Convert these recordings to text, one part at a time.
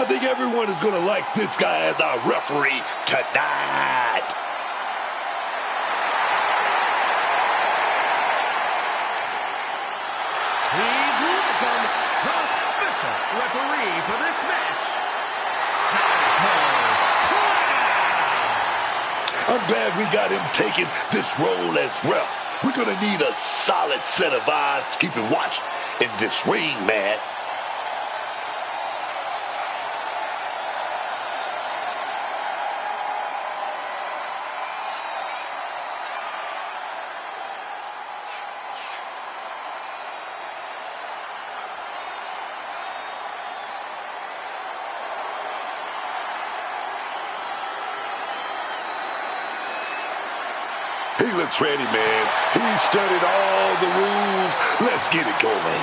think everyone is going to like this guy as our referee tonight. Please welcome the special referee for this match, I'm glad we got him taking this role as ref. We're going to need a solid set of eyes to keep him watch in this ring, man. He looks ready, man. He studied all the rules. Let's get it going.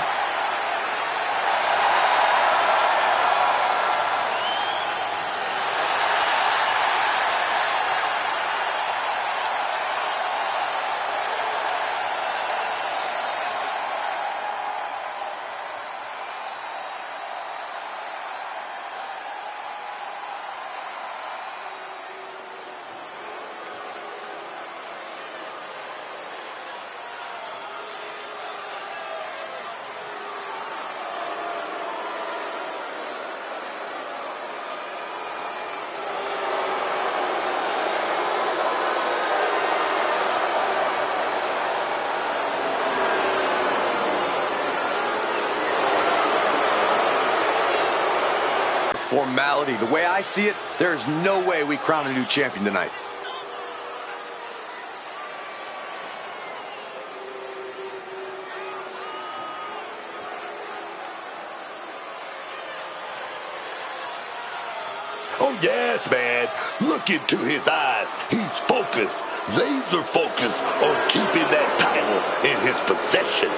Formality. The way I see it, there's no way we crown a new champion tonight. Oh, yes, man. Look into his eyes. He's focused, laser focused on keeping that title in his possession.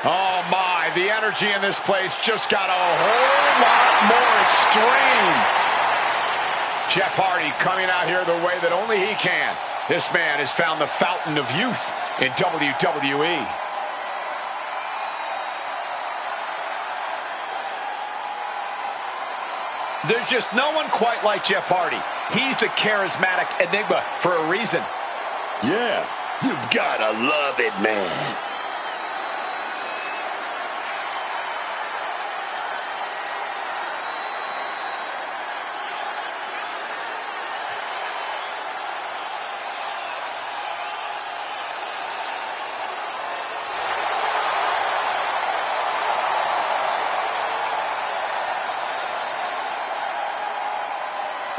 Oh my, the energy in this place just got a whole lot more extreme. Jeff Hardy coming out here the way that only he can. This man has found the fountain of youth in WWE. There's just no one quite like Jeff Hardy. He's the charismatic enigma for a reason. Yeah, you've gotta love it, man.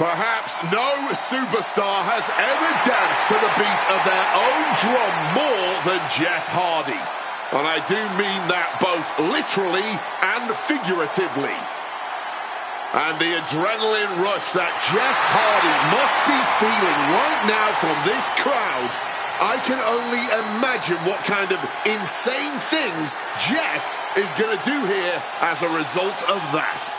Perhaps no superstar has ever danced to the beat of their own drum more than Jeff Hardy. And I do mean that both literally and figuratively. And the adrenaline rush that Jeff Hardy must be feeling right now from this crowd, I can only imagine what kind of insane things Jeff is going to do here as a result of that.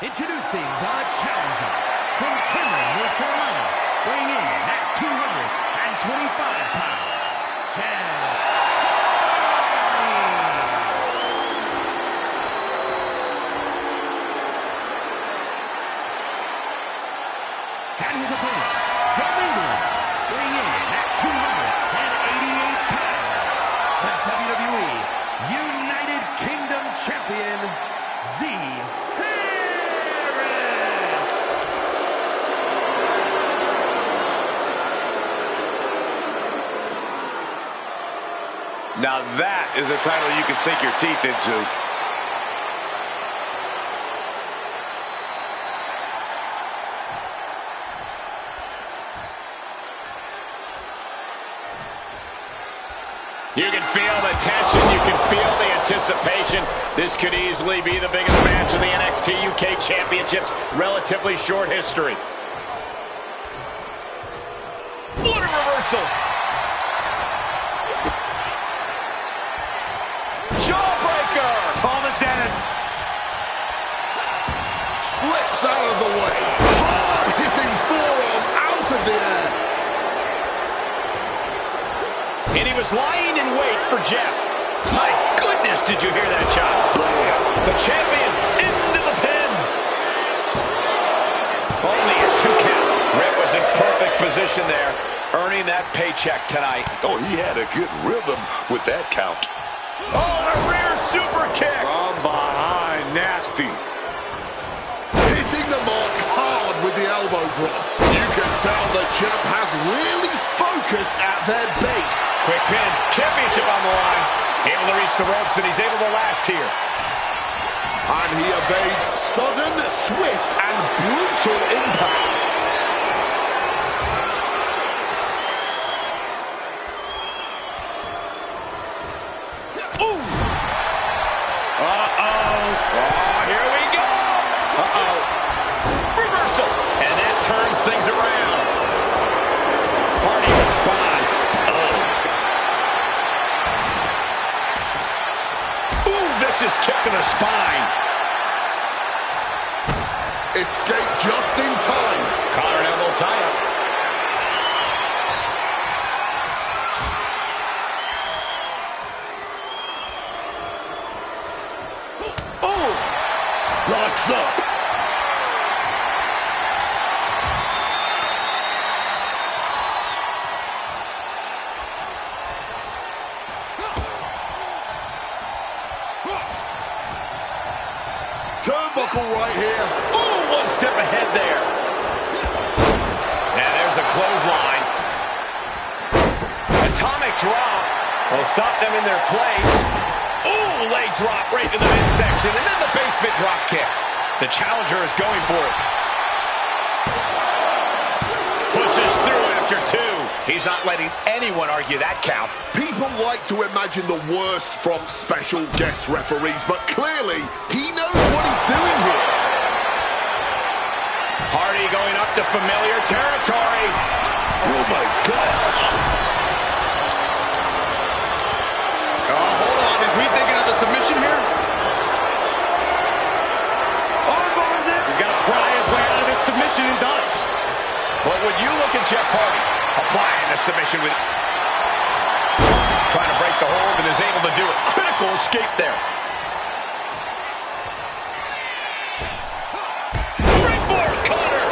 Introducing the challenger from Cameron, North Carolina, weighing in at 225 pounds, Jeff Hardy. And his opponent from England, weighing in at 288 pounds, the WWE United Kingdom Champion, Now that is a title you can sink your teeth into. You can feel the tension. You can feel the anticipation. This could easily be the biggest match in the NXT UK Championship's relatively short history. What a reversal. Jawbreaker. Call the dentist. Slips out of the way. Hard hitting forearm out of the air. And he was lying in wait for Jeff. My goodness, did you hear that shot? Bam! The champion into the pin. Only a 2 count. Red was in perfect position there, earning that paycheck tonight. Oh, he had a good rhythm with that count. Oh, a rear super kick. From behind, nasty. Hitting the mark hard with the elbow drop. You can tell the champ has really focused at their base. Quick pin, championship on the line. Able to reach the ropes, and he's able to last here. And he evades sudden, swift, and brutal impact. Ooh! Uh-oh. Oh, here we go. Uh-oh. Reversal. And that turns things around. Hardy responds. Oh. Ooh, vicious kick to the spine. Escape just in time. Collar and elbow tie-up. Oh! Locks up. Turnbuckle right here. Ooh, one step ahead there. And there's a clothesline. Atomic drop will stop them in their place. Ooh, leg drop right to the midsection, and then the basement drop kick. The challenger is going for it. Pushes through after 2. He's not letting anyone argue that count. People like to imagine the worst from special guest referees, but clearly he knows what he's doing here. Hardy going up to familiar territory. Oh, my gosh. Oh, hold on. Is we thinking of the submission here? Armbars it. He's got to pry his way out of this submission and does. But would you look at Jeff Hardy applying the submission with... Trying to break the hold and is able to do it. Critical escape there. Springboard cutter.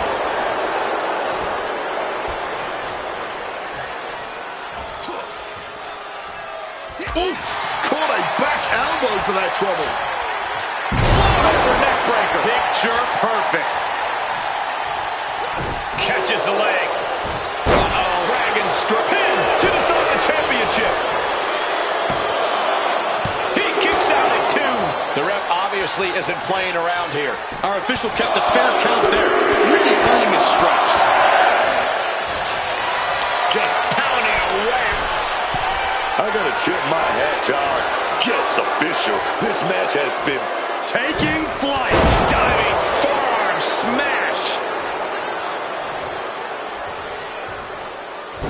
Oof! Caught a back elbow for that trouble. Float over neck breaker. Picture perfect. Catches the leg. Uh-oh. Dragon strip in to decide the championship. He kicks out at 2. The ref obviously isn't playing around here. Our official kept a fair count there. Really earning his stripes. Just pounding away. I gotta tip my hat to our guest official. This match has been Taking flight. Diving forearm smash.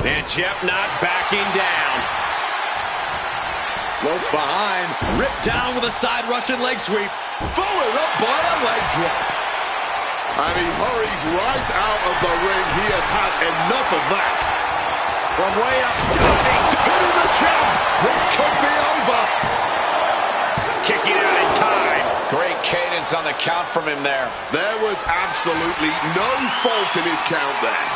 And Jeff not backing down. Floats behind. Ripped down with a side Russian leg sweep. Followed up by a leg drop. And he hurries right out of the ring. He has had enough of that. From way up, diving, Hitting the champ. This could be over. kicking out in time. Great cadence on the count from him there. There was absolutely no fault in his count there.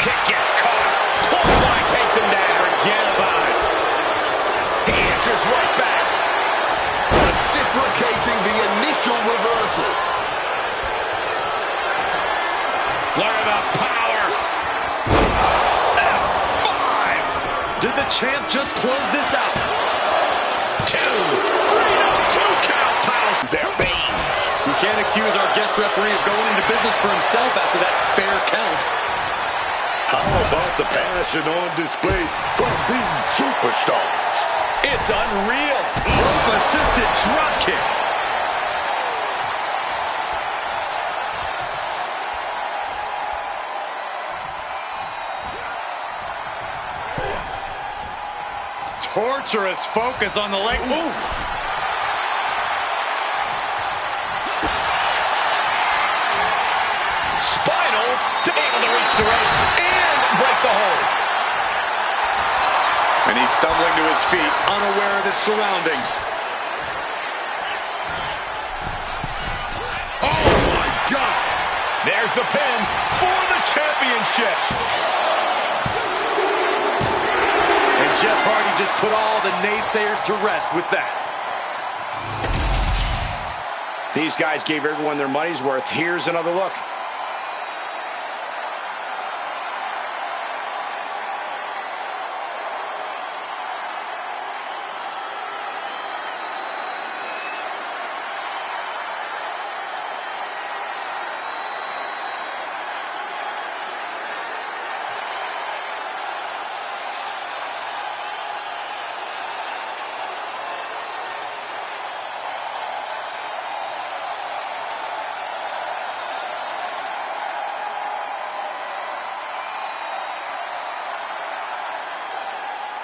Kick gets caught. Clothesline takes him down. Forget about it. He answers right back. Reciprocating the initial reversal. Look at the power. F5. Did the champ just close this out? 2. 3, no, 2 count. Titles their veins. We can't accuse our guest referee of going into business for himself after that fair count. How about the passion on display from these superstars? It's unreal. Rope-assisted drop kick. Torturous focus on the leg. Ooh. Spinal, able to reach the ropes and break the hold. And he's stumbling to his feet, unaware of his surroundings. Oh, my God. There's the pin for the championship. And Jeff Hardy just put all the naysayers to rest with that. These guys gave everyone their money's worth. Here's another look.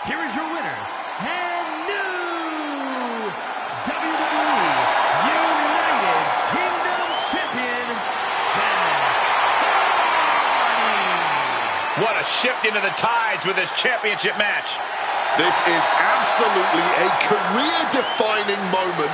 Here is your winner, and new WWE United Kingdom Champion, Jeff Hardy. What a shift into the tides with this championship match. This is absolutely a career-defining moment.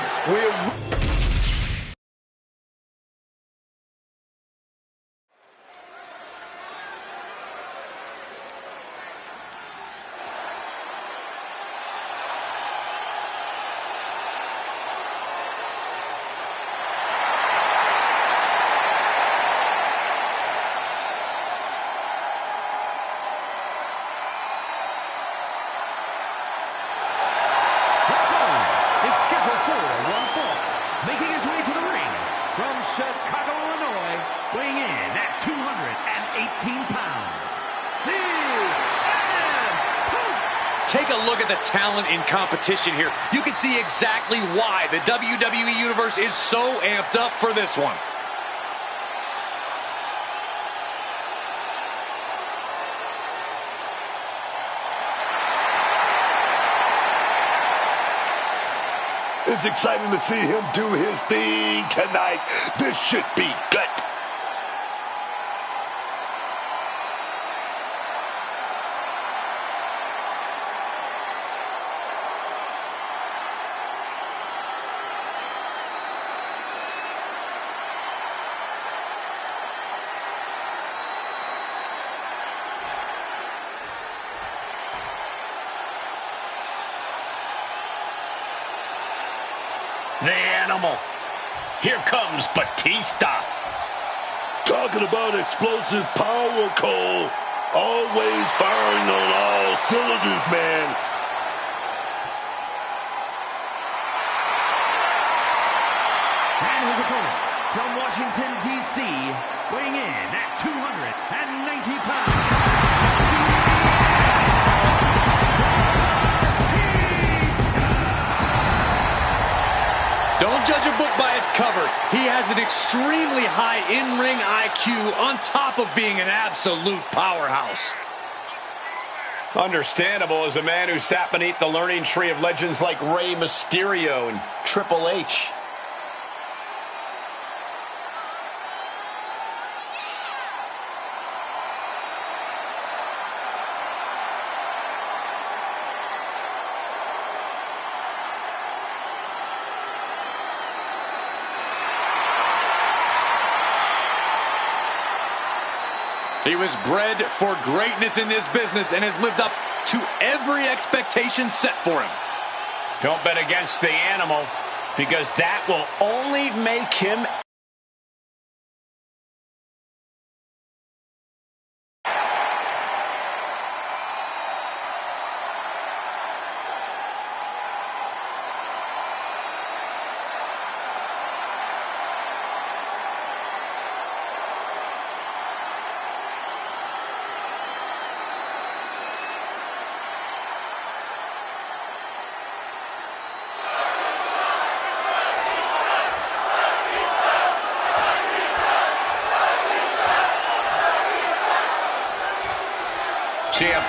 Making his way to the ring from Chicago, Illinois, weighing in at 218 pounds, CM Punk. Take a look at the talent in competition here. You can see exactly why the WWE Universe is so amped up for this one. It's exciting to see him do his thing tonight. This should be good. The Animal. Here comes Batista. Talking about explosive power, Cole. Always firing on all cylinders, man. And his opponent from Washington, D.C., weighing in at 290 pounds. Don't judge a book by its cover. He has an extremely high in-ring IQ on top of being an absolute powerhouse. Understandable as a man who sat beneath the learning tree of legends like Rey Mysterio and Triple H. He was bred for greatness in this business and has lived up to every expectation set for him. Don't bet against the Animal, because that will only make him...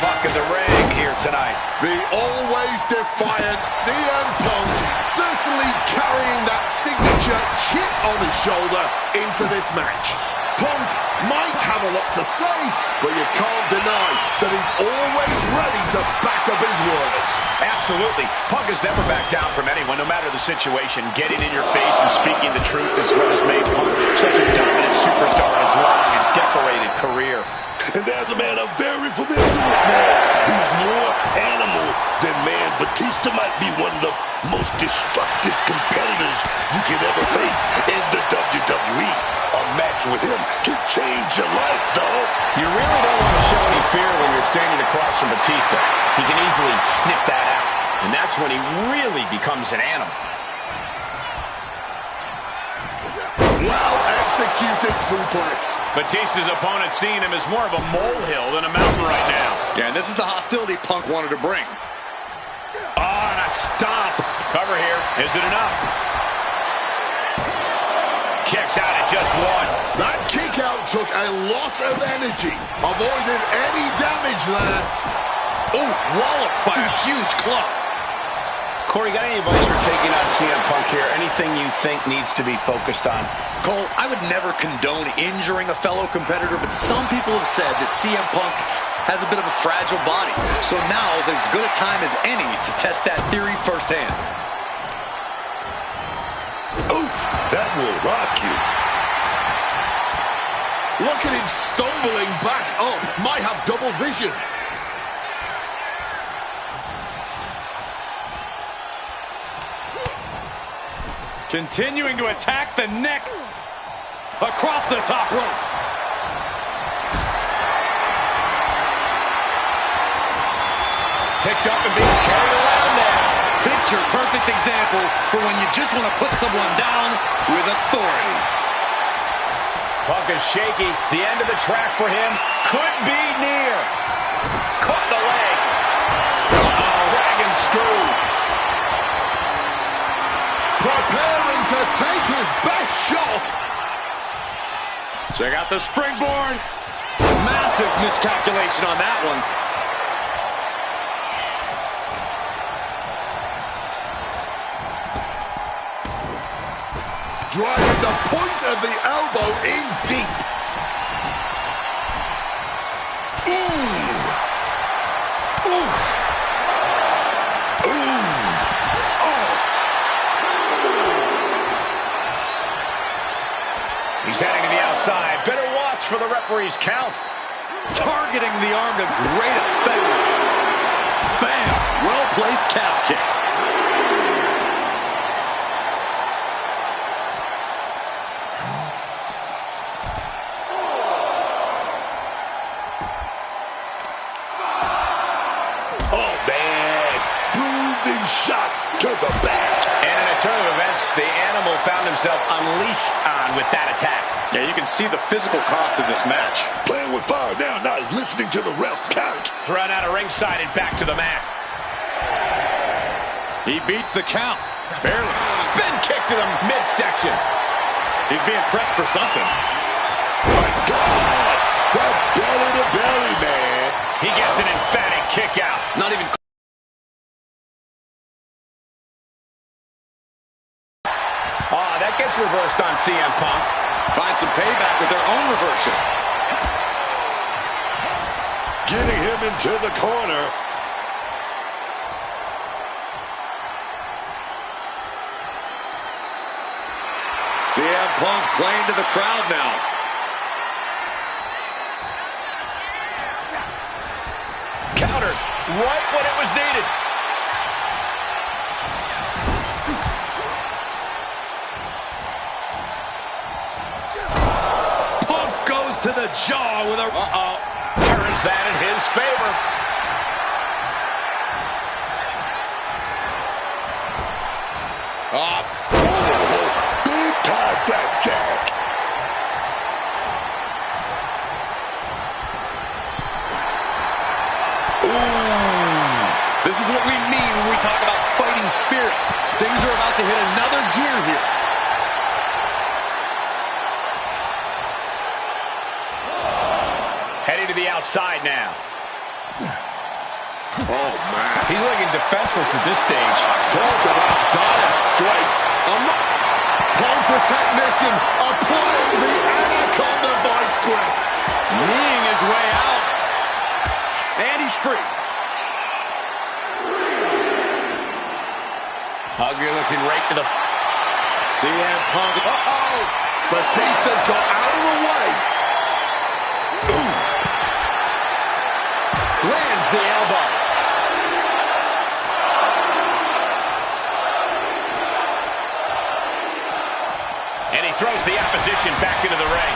Punk in the ring here tonight. The always defiant CM Punk certainly carrying that signature chip on his shoulder into this match. Punk might have a lot to say, but you can't deny that he's always ready to back up his words. Absolutely. Punk has never backed down from anyone, no matter the situation. Getting in your face and speaking the truth is what has made Punk such a dominant superstar in his long and decorated career. And there's a man I'm very familiar with now. He's more animal than man. Batista might be one of the most destructive competitors you can ever face in the WWE. A match with him can change your life, dog. You really don't want to show any fear when you're standing across from Batista. He can easily sniff that out. And that's when he really becomes an animal. Well-executed suplex. Batista's opponent seeing him as more of a molehill than a mountain right now. Yeah, and this is the hostility Punk wanted to bring. Oh, and a stomp. Cover here. Is it enough? Kicks out at just one. That kick out took a lot of energy. Avoided any damage there. Oh, walloped by a huge club. Corey, got any advice for taking on CM Punk here? Anything you think needs to be focused on? Cole, I would never condone injuring a fellow competitor, but some people have said that CM Punk has a bit of a fragile body. So now is as good a time as any to test that theory firsthand. Oof, that will rock you. Look at him stumbling back up. Might have double vision. Continuing to attack the neck across the top rope. Picked up and being carried around now. Picture perfect example for when you just want to put someone down with authority. Punk is shaky. The end of the track for him could be near. Caught the leg. Dragon screw. Preparing to take his best shot. Check out the springboard. Massive miscalculation on that one. Driving the point of the elbow in deep. Ooh. Oof. Ooh. Oh. He's heading to the outside. Better watch for the referee's count. Targeting the arm to great effect. Bam! Well-placed calf kick. Oh, man. Bruising shot to the back. And in a turn of events, the animal found himself unleashed on with that attack. Yeah, you can see the physical cost of this match. Playing with fire now, not listening to the ref's count. Run out of ringside and back to the mat. He beats the count. Barely. Spin kick to the midsection. He's being prepped for something. My God. The belly to belly, man. He gets an emphatic kick out. Not even. Oh, that gets reversed on CM Punk. Find some payback with their own reversal. Getting him into the corner. CM Punk playing to the crowd now. Countered right when it was needed. Punk goes to the jaw with a... Turns that in his favor. Big time blackjack. This is what we mean when we talk about fighting spirit. Things are about to hit another gear here. Heading to the outside now. Oh, man. He's looking defenseless at this stage. Talk about dire straits. I'm not... Punk the technician applying the Anaconda vice grip. Kneeing his way out. And he's free. Ugly looking right to the... CM Punk. Uh-oh. Batista got out of the way. Ooh. Lands the elbow. And he throws the opposition back into the ring.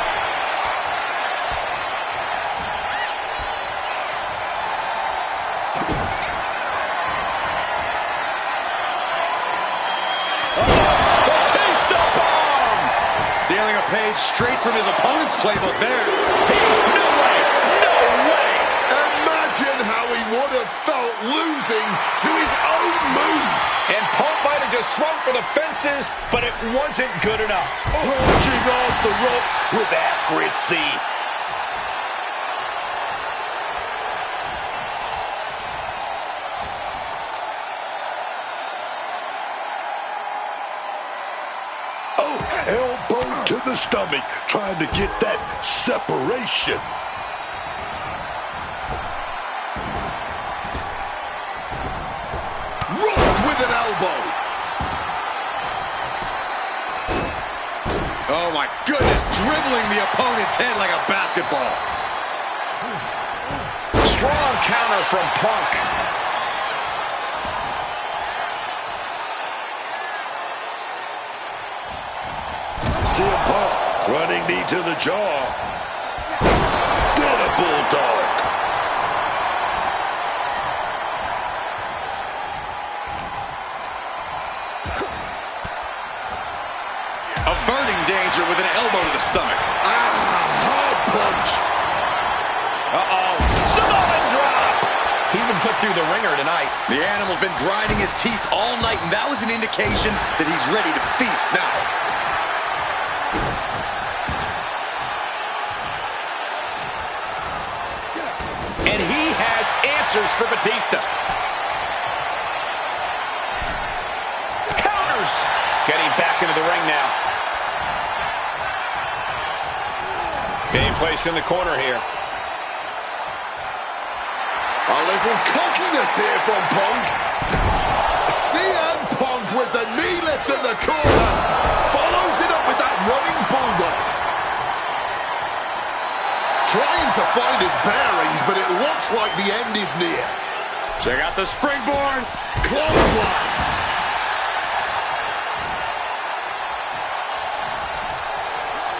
Batista bomb! Stealing a page straight from his opponent's playbook there. No way! No way! Imagine how he would have felt losing to his own move. And Punk might have just swung for the fences, but it wasn't good enough. Launching off the rope with accuracy. Oh, elbow to the stomach, trying to get that separation. Rocked with an elbow. Oh my goodness, dribbling the opponent's head like a basketball. Strong counter from Punk. CM Punk running knee to the jaw. Then a bulldog. Averting danger with an elbow to the stomach. Hard punch. Uh-oh. Samoan drop! He's been put through the ringer tonight. The animal's been grinding his teeth all night, and that was an indication that he's ready to feast now. And he has answers for Batista. Counters! Getting back into the ring now. Being placed in the corner here. A little cockiness here from Punk. CM Punk with the knee lift in the corner. Follows it up with that running bulldog. Trying to find his bearings, but it looks like the end is near. Check out the springboard. Clothesline.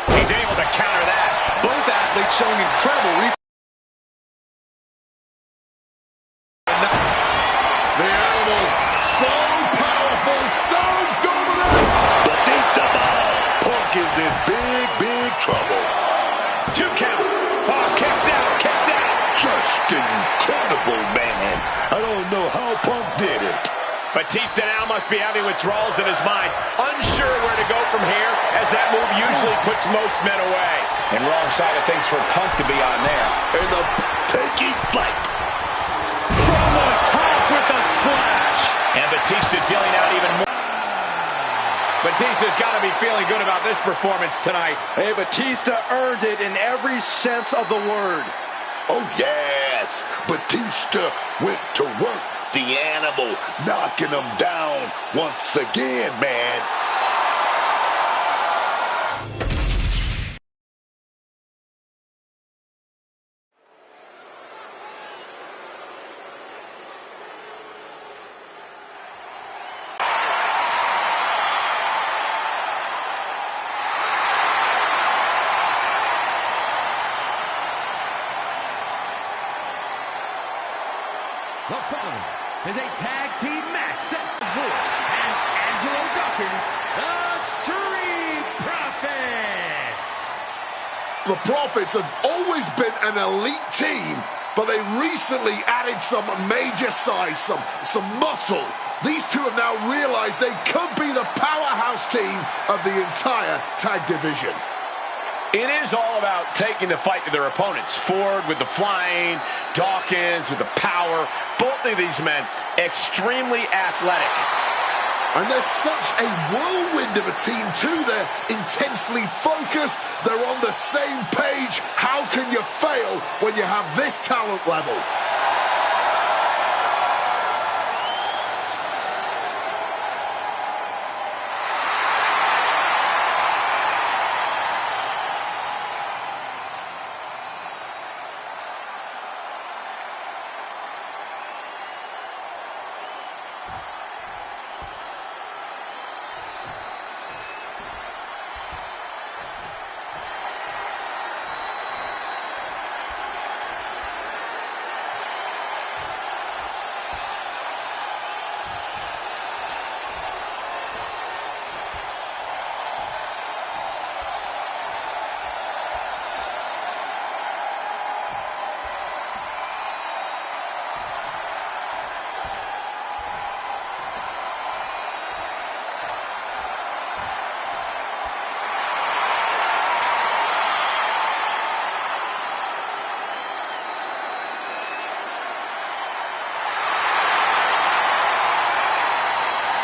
He's able to counter that. Both athletes showing incredible reflexes. The animal, so powerful, so dominant. Batista bomb. Punk is in big, big trouble. 2 count. Oh, kicks out, kicks out. Just incredible, man. I don't know how Punk did it. Batista now must be having withdrawals in his mind. Unsure where to go from here, as that move usually puts most men away. And wrong side of things for Punk to be on there. And the taking flight. From the top with the splash. And Batista dealing out even more. Batista's got to be feeling good about this performance tonight. Hey, Batista earned it in every sense of the word. Oh, yes. Batista went to work. The animal knocking him down once again, man. The following is a tag team match set as Ward and Angelo Dawkins, the Street Profits. The Profits have always been an elite team, but they recently added some major size, some muscle. These two have now realized they could be the powerhouse team of the entire tag division. It is all about taking the fight to their opponents. Ford with the flying, Dawkins with the power. Both of these men extremely athletic. And there's such a whirlwind of a team too. They're intensely focused. They're on the same page. How can you fail when you have this talent level?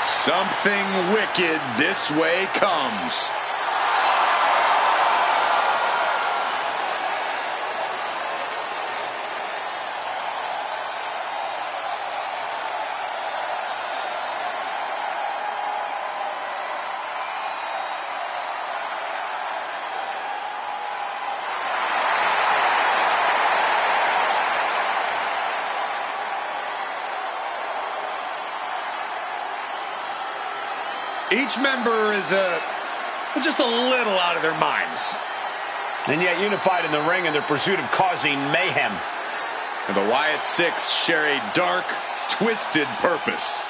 Something wicked this way comes. Each member is just a little out of their minds. And yet unified in the ring in their pursuit of causing mayhem. And the Wyatt Six share a dark, twisted purpose.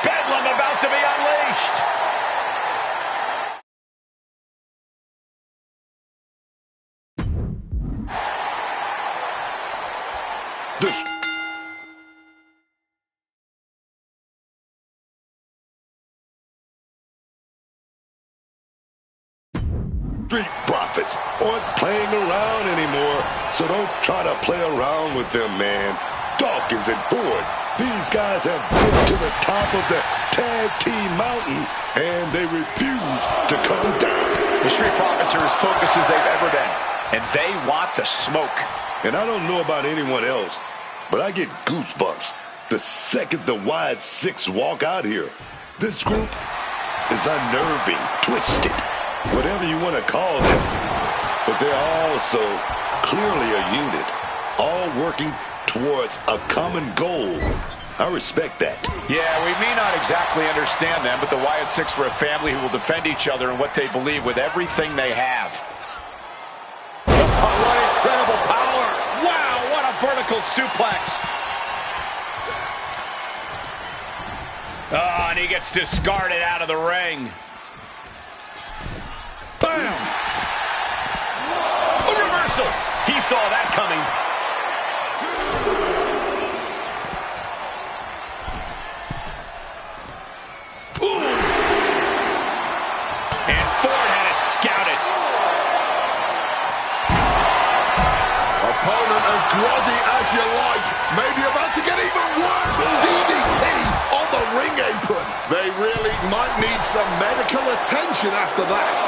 Bedlam about to be unleashed. Street Profits aren't playing around anymore, so don't try to play around with them, man. Dawkins and Ford, these guys have been to the top of the tag team mountain, and they refuse to come down. The Street Profits are as focused as they've ever been, and they want the smoke. And I don't know about anyone else, but I get goosebumps the second the Wyatt Six walk out here. This group is unnerving, twisted, whatever you want to call them. But they're also clearly a unit, all working towards a common goal. I respect that. Yeah, we may not exactly understand them, but the Wyatt Six are a family who will defend each other and what they believe with everything they have. Oh, what incredible power! Wow, what a vertical suplex! Oh, and he gets discarded out of the ring. Bam! A reversal! He saw that coming. Ooh. And Ford had it scouted. Opponent as groggy as you like. Maybe about to get even worse. DDT on the ring apron. They really might need some medical attention after that.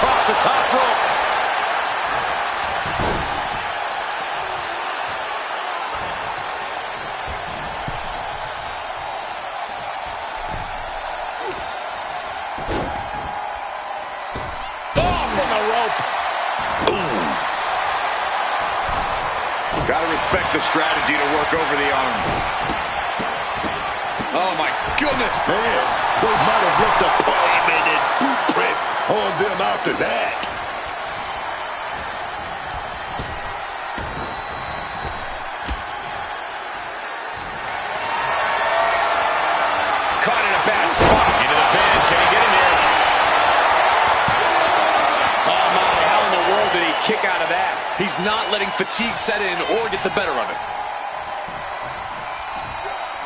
Across the top rope. Gotta respect the strategy to work over the arm. Oh, my goodness. Man, they might have left a permanent footprint on them after that. Caught in a bad spot. Into the pin. Can he get in there? Oh, my. How in the world did he kick out of that? He's not letting fatigue set in or get the better of it.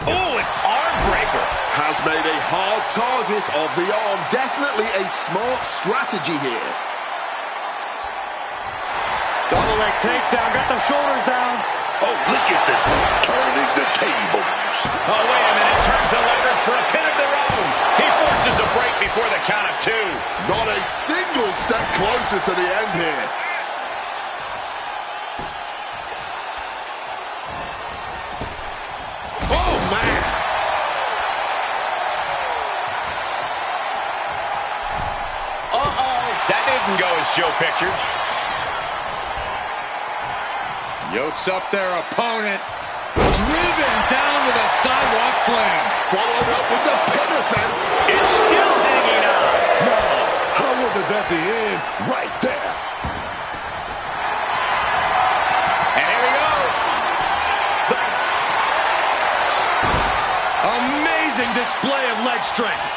Oh, an arm breaker. Has made a hard target of the arm. Definitely a smart strategy here. Double leg takedown. Got the shoulders down. Oh, look at this one. Turning the tables. Oh, wait a minute. Turns the leverage for a pin of their own. He forces a break before the count of 2. Not a single step closer to the end here. Oh, man. Uh-oh. That didn't go as Joe pictured. Yokes up their opponent. Driven down with a sidewalk slam. Followed up with the pin attempt. It's still hanging on. No, how was it at the end? Right there. And here we go. Amazing display of leg strength.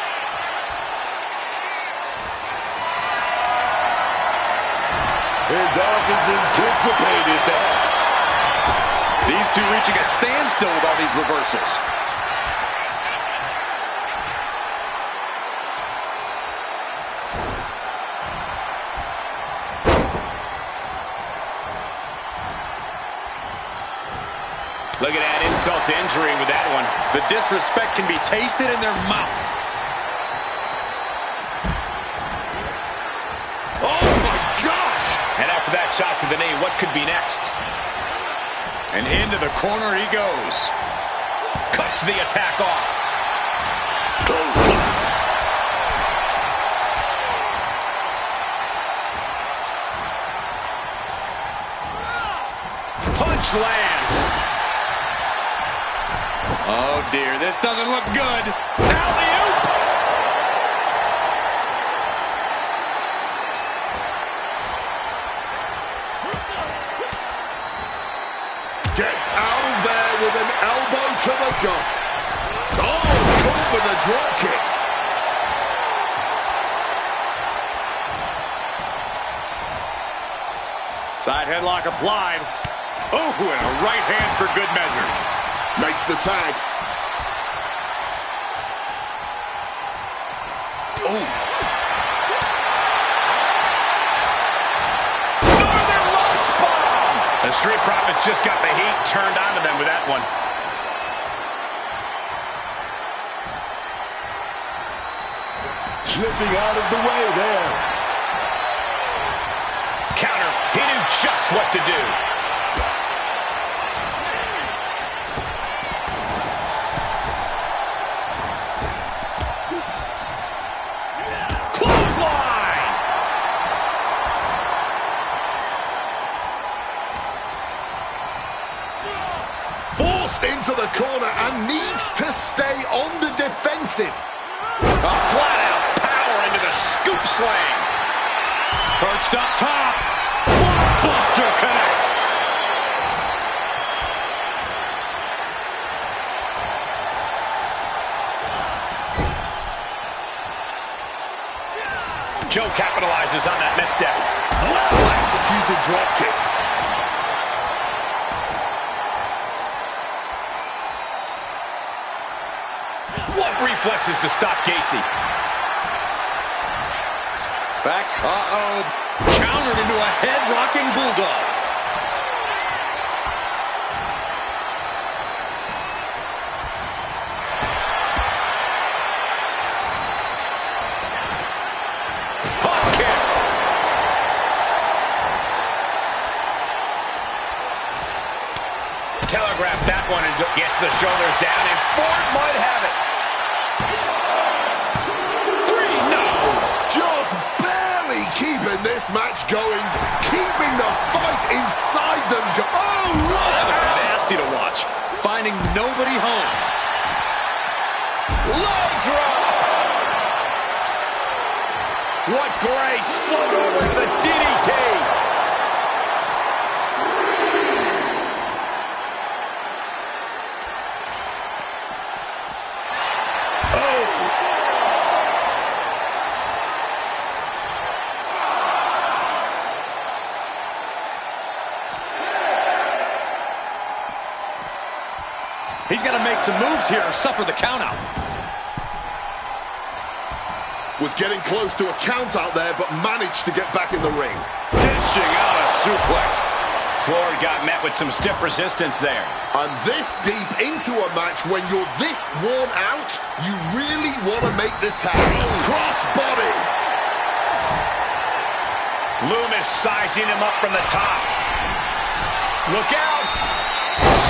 And Dawkins anticipated that. These two reaching a standstill with all these reversals. Look at that insult to injury with that one. The disrespect can be tasted in their mouth. Oh, my gosh. And after that shot to the knee, what could be next? And into the corner he goes. Cuts the attack off. Punch lands. Oh, dear. This doesn't look good. Alley-oop. Gets out of there with an elbow to the gut. Oh, caught with a drop kick. Side headlock applied. Oh, and a right hand for good measure. Makes the tag. Oh. Northern Lights bomb! The Street Profits just got the heat turned onto them with that one. Slipping out of the way there. Counter. He knew just what to do. Clothesline! Forced into the corner and needs to stay on the defensive. A flat-out power into the scoop slam. Perched up top. Buster connects. Joe capitalizes on that misstep. Well-executed drop kick. What reflexes to stop Gacy? Backs. Uh-oh. Countered into a head-rocking bulldog. Hop kick. Telegraphed that one and gets the shoulders down, and Ford might have it. 3, no. Just barely keeping this match going, keeping the fight inside them. Oh, what? That was nasty to watch. Finding nobody home. Low drop. What grace. Float over to the DDT. He's got to make some moves here or suffer the countout. Was getting close to a count out there, but managed to get back in the ring. Dishing out a suplex. Floyd got met with some stiff resistance there. And this deep into a match, when you're this worn out, you really want to make the tag. Cross body. Loomis sizing him up from the top. Look out.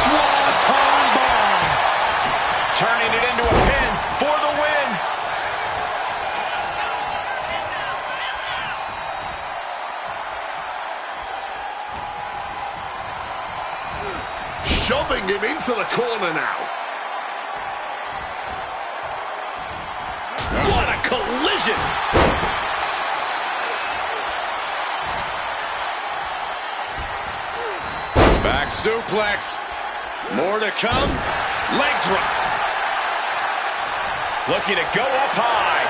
Swanton bomb. Turning it into a pin for the win. Shoving him into the corner now. What a collision! Back suplex. More to come. Leg drop. Looking to go up high.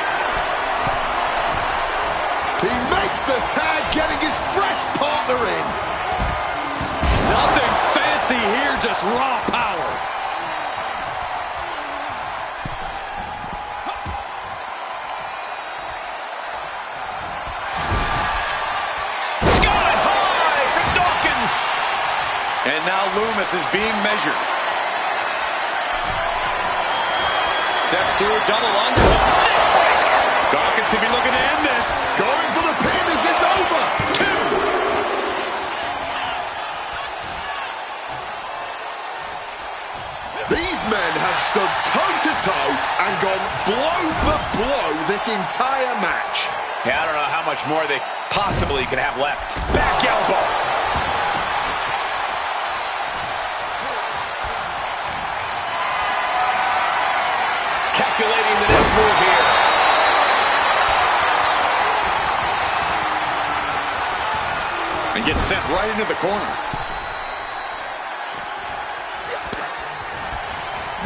He makes the tag, getting his fresh partner in. Nothing fancy here, just raw power. Sky high from Dawkins. And now Loomis is being measured. Steps through a double under. Dawkins could be looking to end this. Going for the pin. Is this over? 2. These men have stood toe-to-toe and gone blow for blow this entire match. Yeah, I don't know how much more they possibly could have left. Back elbow. Calculating the next move here. And gets sent right into the corner.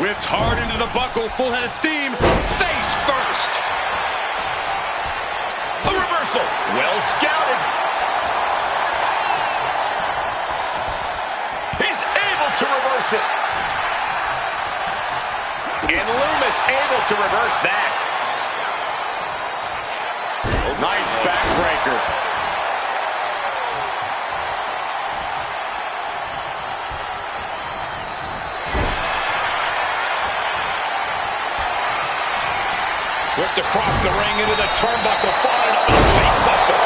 Whipped hard into the buckle, full head of steam. Face first. A reversal. Well scouted. He's able to reverse it. And Loomis able to reverse that. Nice backbreaker. Whipped across the ring into the turnbuckle, followed up with a face buster.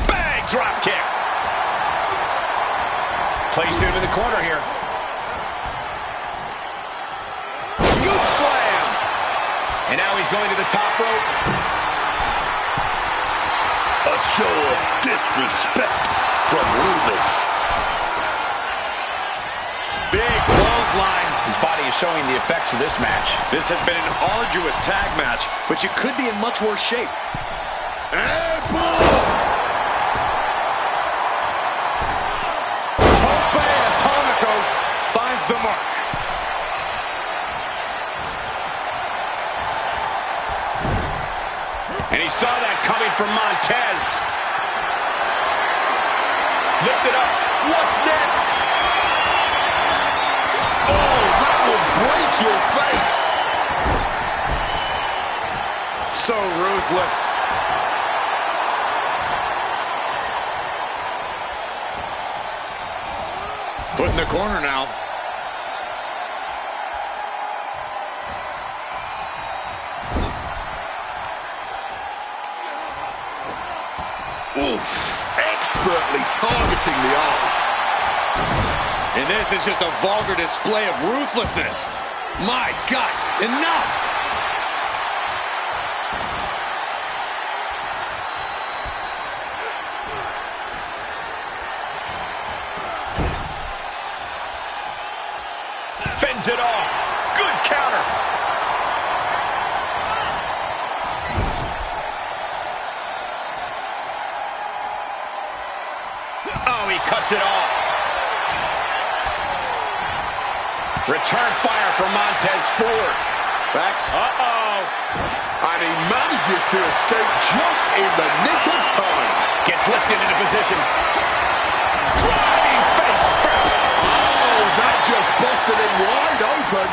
Bang! Drop kick. Placed into the corner here. Scoop slam. And now he's going to the top rope. A show of disrespect from Loomis. Big clothesline. His body is showing the effects of this match. This has been an arduous tag match, but you could be in much worse shape. Airborne! Tope Atomico finds the mark. And he saw that coming from Montez. Lifted up. What's next? Oh, that will break your face. So ruthless. Put in the corner now. Oof, expertly targeting the arm. And this is just a vulgar display of ruthlessness. My God, enough! Fends it off. Good counter. Oh, he cuts it off. Return fire from Montez Ford. Backs. Uh-oh. And he manages to escape just in the nick of time. Gets lifted into position. Driving face first. Oh, that just busted him wide open.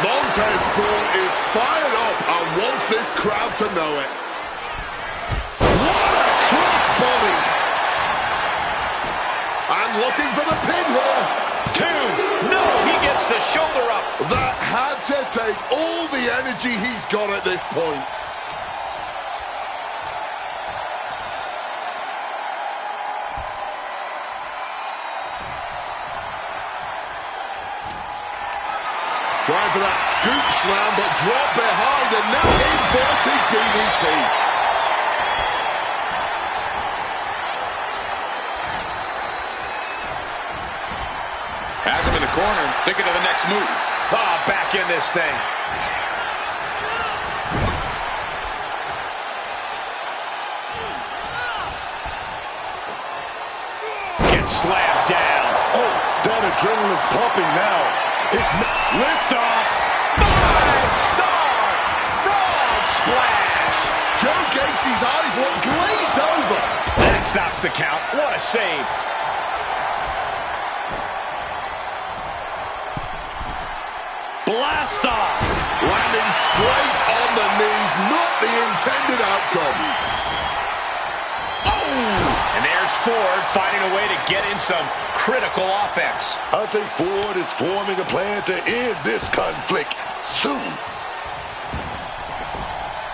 Montez Ford is fired up and wants this crowd to know it. What a crossbody! And looking for the pin here. 2. No, he gets the shoulder up. That had to take all the energy he's got at this point. Trying for that scoop slam, but dropped behind and now inverted DDT. Has him in the corner, thinking of the next move. Ah, back in this thing. Gets slammed down. Oh, that adrenaline's pumping now. Lift off. 5-star frog splash. Joe Gacy's eyes look glazed over. That stops the count. What a save. Blast off. Landing straight on the knees, not the intended outcome. Oh! And there's Ford finding a way to get in some critical offense. I think Ford is forming a plan to end this conflict soon.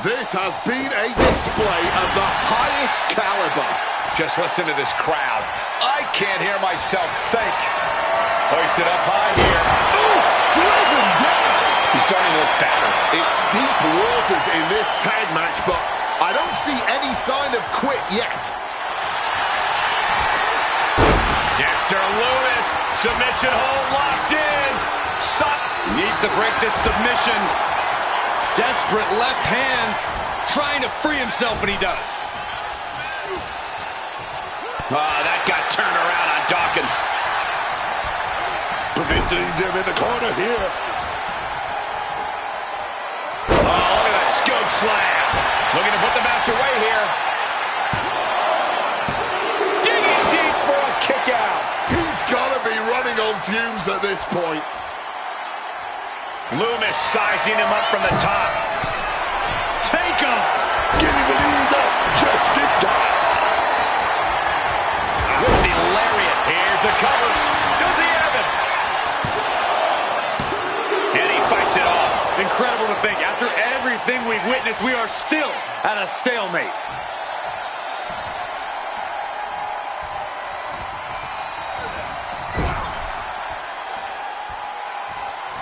This has been a display of the highest caliber. Just listen to this crowd. I can't hear myself think. Hoist it up high here. Oof, driven down. He's starting to look battered. It's deep waters in this tag match, but I don't see any sign of quit yet. Dexter Lewis, submission hold locked in. Needs to break this submission. Desperate left hands, trying to free himself, and he does. That got turned around on Dawkins. Positioning them in the corner here. Oh, look at that scoop slam. Looking to put the match away here. Digging deep for a kick out. He's got to be running on fumes at this point. Loomis sizing him up from the top. Take off. Getting the knees up just in time. With the lariat. Here's the cover. Does he have it? And he fights it off. Incredible to think, after everything we've witnessed, we are still at a stalemate.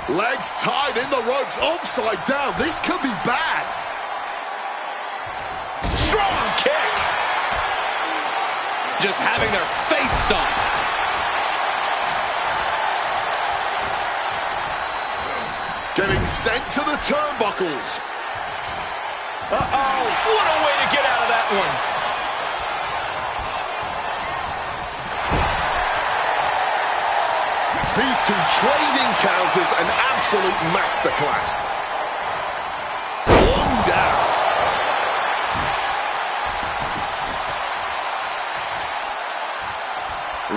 Legs tied in the ropes, upside down. This could be bad. Strong kick. Just having their face stomped. Getting sent to the turnbuckles. Uh-oh. What a way to get out of that one. These two trading counters, an absolute masterclass. One down.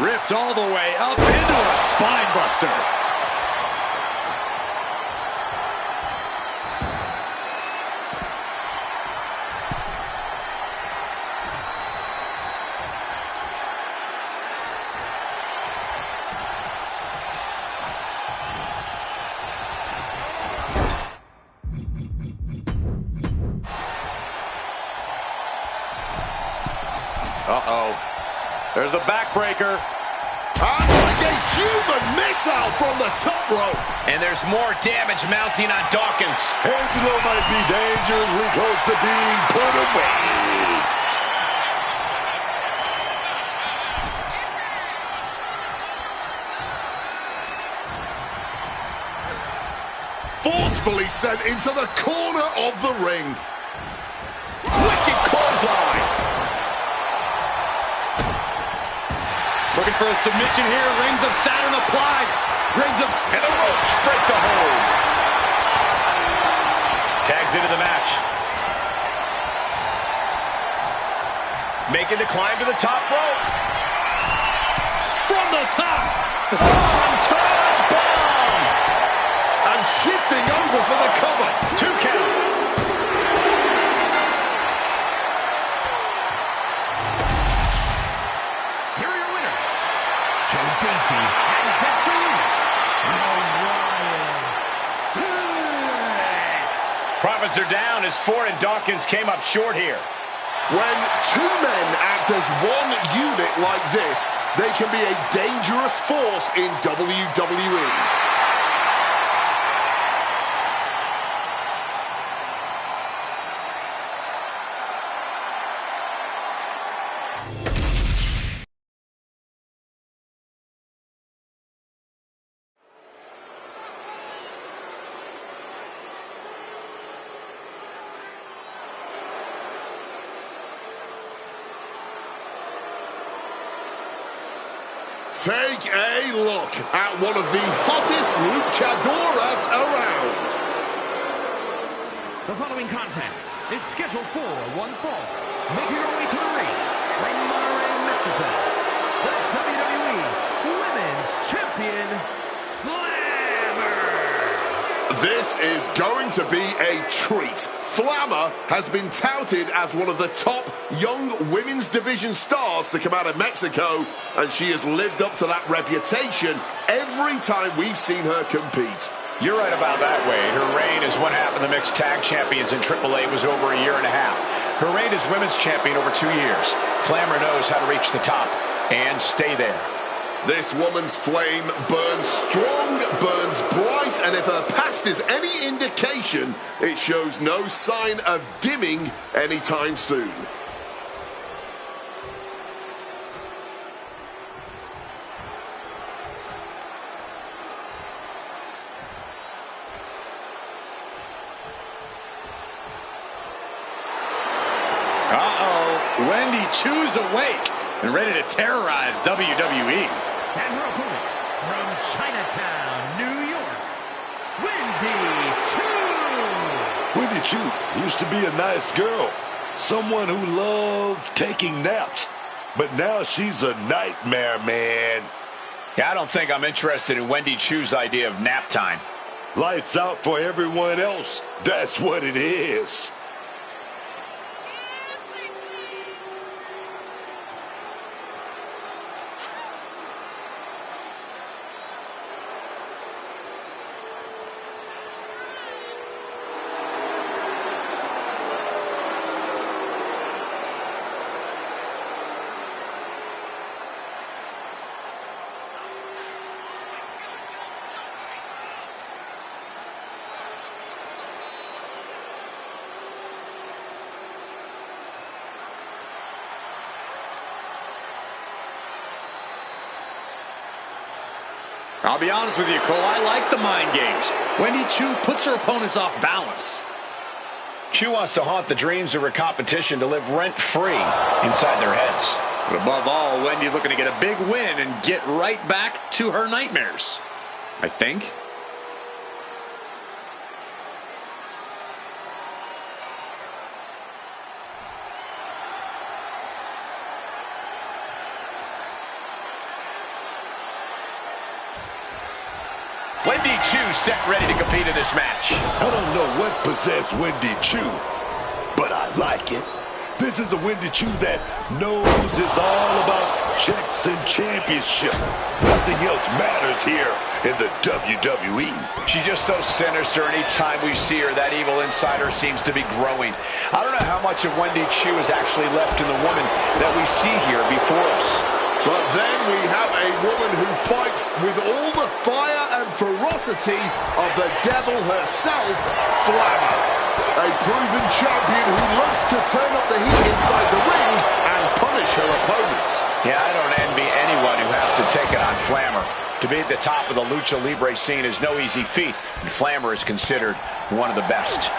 Ripped all the way up into a spine buster. Uh-oh. There's the backbreaker. And like a human missile from the top rope. And there's more damage mounting on Dawkins. Angelo might be dangerously close to being put away. Forcefully sent into the corner of the ring. Wicked clothesline. Looking for a submission here. Rings of Saturn applied. Rings of... And the ropes break the hold. Tags into the match. Making the climb to the top rope. From the top. On top bomb. And shifting over for the cover. 2 count. Here are your winners. Joe Gacy and Dexter Lumis. Profits are down as Ford and Dawkins came up short here. When two men act as one unit like this, they can be a dangerous force in WWE. Take a look at one of the hottest luchadoras around. The following contest is scheduled for one fall. Making her way to the ring from Monterrey, Mexico, the WWE Women's Champion, Flammer. This is going to be a treat. Flammer has been touted as one of the top young women's division stars to come out of Mexico, and she has lived up to that reputation every time we've seen her compete. You're right about that, Wade. Her reign as one half of the mixed tag champions in AAA was over a year and a half. Her reign as women's champion over 2 years. Flammer knows how to reach the top and stay there. This woman's flame burns strong, burns bright, and if her past is any indication, it shows no sign of dimming anytime soon. Uh-oh. Wendy Chu's awake and ready to terrorize WWE. And her opponent from Chinatown, New York, Wendy Chu. Wendy Chu used to be a nice girl. Someone who loved taking naps. But now she's a nightmare, man. Yeah, I don't think I'm interested in Wendy Chu's idea of nap time. Lights out for everyone else. That's what it is. I'll be honest with you, Cole, I like the mind games. Wendy Chu puts her opponents off balance. Chu wants to haunt the dreams of her competition to live rent-free inside their heads. But above all, Wendy's looking to get a big win and get right back to her nightmares. I think. Wendy Chu set ready to compete in this match. I don't know what possessed Wendy Chu, but I like it. This is the Wwe2k that knows it's all about checks and championship. Nothing else matters here in the WWE. She's just so sinister, and each time we see her, that evil inside her seems to be growing. I don't know how much of Wwe2k is actually left in the woman that we see here before us. But then we have a woman who fights with all the fire and ferocity of the devil herself, Flammer. A proven champion who loves to turn up the heat inside the ring and punish her opponents. Yeah, I don't envy anyone who has to take it on Flammer. To be at the top of the Lucha Libre scene is no easy feat, and Flammer is considered one of the best.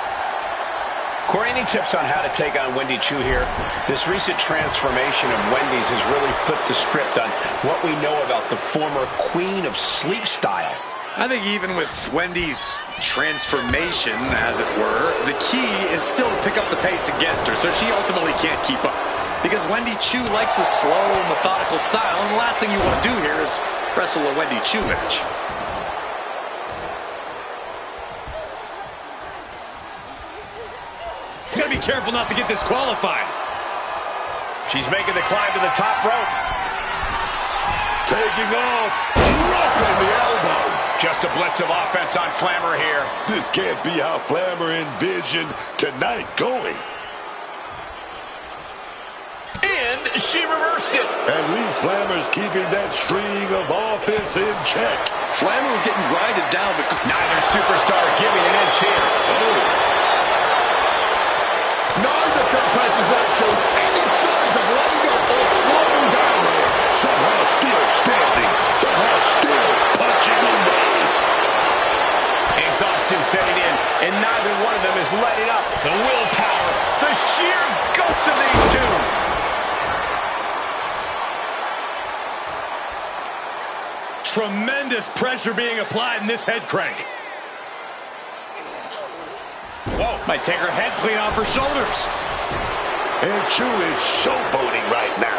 Corey, any tips on how to take on Wwe2k here? This recent transformation of Wendy's has really flipped the script on what we know about the former Queen of Sleep style. I think even with Wendy's transformation, as it were, the key is still to pick up the pace against her, so she ultimately can't keep up. Because Wwe2k likes a slow, methodical style, and the last thing you want to do here is wrestle a Wwe2k match. You gotta be careful not to get disqualified. She's making the climb to the top rope. Taking off, dropping the elbow. Just a blitz of offense on Flammer here. This can't be how Flammer envisioned tonight going. And she reversed it. At least Flammer's keeping that string of offense in check. Flammer was getting grinded down, but Neither superstar giving an inch here. Neither competitor shows any signs of letting up or slowing down here. Somehow still standing, somehow still punching away. Exhaustion setting in, and neither one of them is letting up. The willpower, the sheer guts of these two. tremendous pressure being applied in this head crank. Whoa, might take her head clean off her shoulders. And Chu is showboating right now.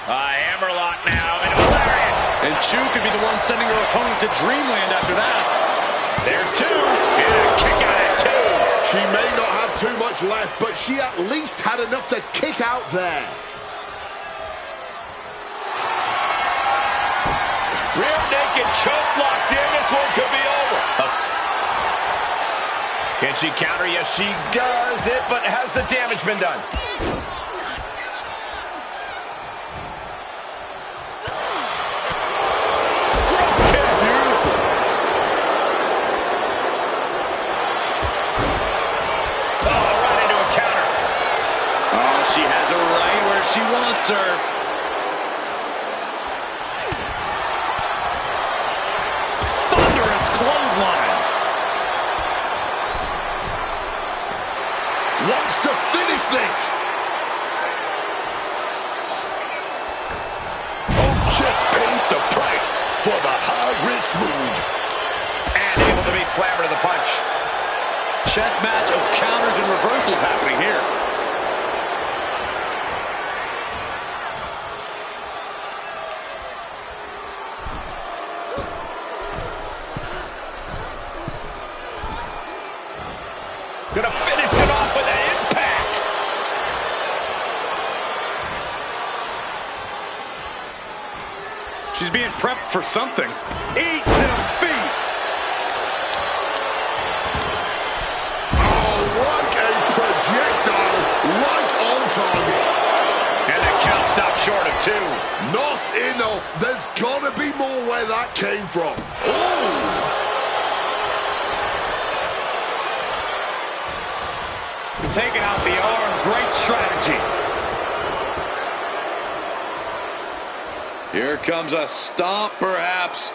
Hammerlock now, and Valerian. And Chu could be the one sending her opponent to dreamland after that. There's two. And a kick out at two. She may not have too much left, but she at least had enough to kick out there. Rear naked choke locked in. This one could be over. Can she counter? Yes, she does it, but has the damage been done? Drop kick. Beautiful. Oh, right into a counter. Oh, she has her right where she wants her. Clothesline. Wants to finish this. Oh, just paid the price for the high-risk move. And able to beat Flammer to the punch. Chess match of counters and reversals happening here. Gonna finish it off with an impact. She's being prepped for something. Eat defeat. Oh, like a projectile, right on target. And the count stopped short of two. Not enough. There's gotta be more where that came from. Oh! Taking out the arm, great strategy. Here comes a stomp, perhaps.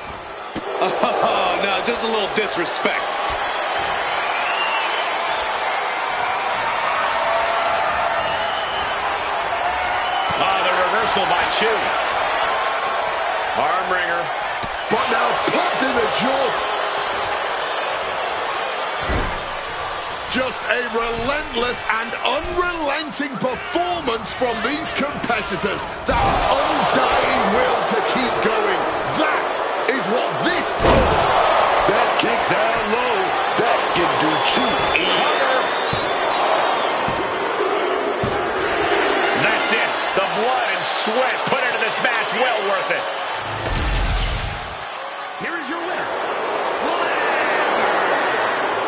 Oh, no, just a little disrespect. The reversal by Chu. Arm wringer. But now popped in the jaw. Just a relentless and unrelenting performance from these competitors. That undying will to keep going. That is what this... That kick down low, that can do Chu in.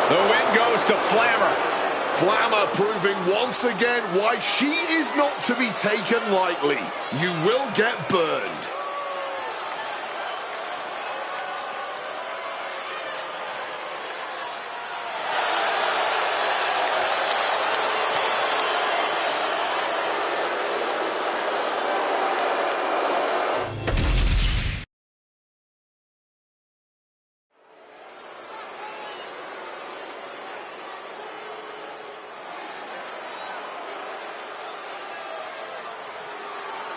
The win goes to Flammer. Flammer proving once again why she is not to be taken lightly. You will get burned.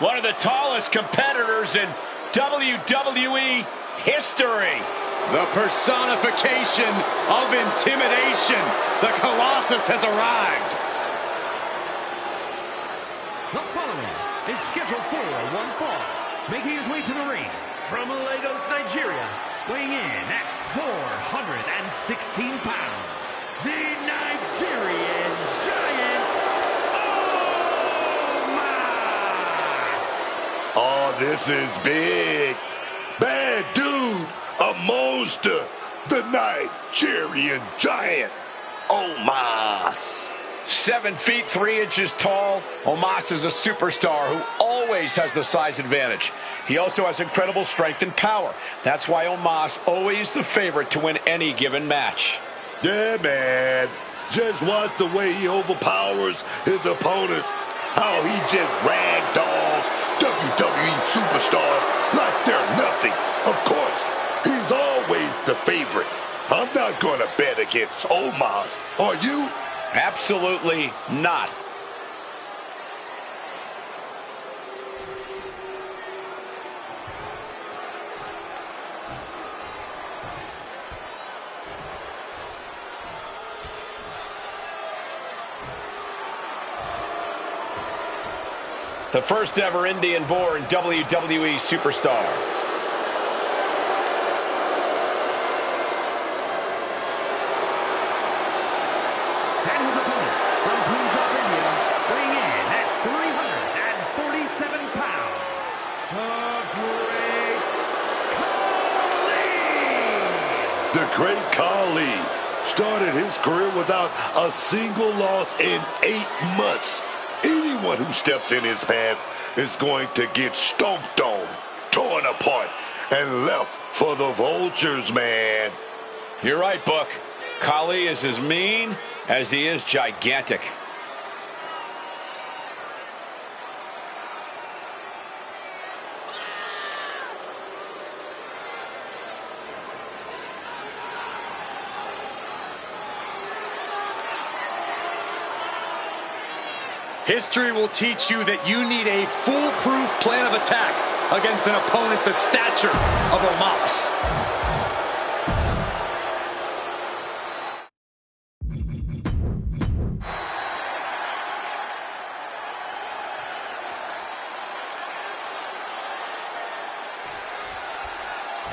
One of the tallest competitors in WWE history. The personification of intimidation. The Colossus has arrived. The following is scheduled for one fall. Making his way to the ring from Lagos, Nigeria, weighing in at 416 pounds, the Nigerian Giant, Oh, this is big. Bad dude, a monster, the Nigerian Giant, Omos. 7 feet 3 inches tall, Omos is a superstar who always has the size advantage. He also has incredible strength and power. That's why Omos always the favorite to win any given match. Yeah, man. Just watch the way he overpowers his opponents. How he just ragdolls WWE superstars like they're nothing. Of course, he's always the favorite. I'm not gonna bet against Omos. Are you? Absolutely not. The first ever Indian-born WWE superstar. and his opponent from Punjab, India, weighing in at 347 pounds, the Great Khali. The Great Khali started his career without a single loss in 8 months. Anyone who steps in his path is going to get stomped on, torn apart, and left for the vultures, man. You're right, Buck. Khali is as mean as he is gigantic. History will teach you that you need a foolproof plan of attack against an opponent the stature of Omos.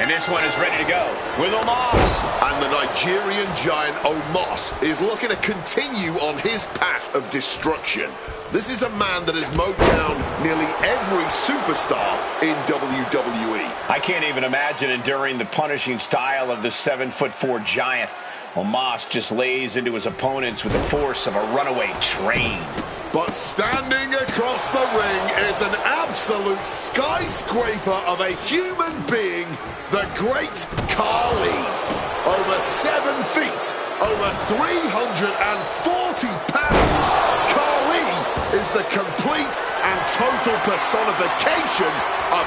And this one is ready to go with Omos. And the Nigerian Giant Omos is looking to continue on his path of destruction. This is a man that has mowed down nearly every superstar in WWE. I can't even imagine enduring the punishing style of the 7'4" giant. Omos just lays into his opponents with the force of a runaway train. But standing across the ring is an absolute skyscraper of a human being, the Great Khali. Over 7 feet, over 340 pounds, Khali is the complete and total personification of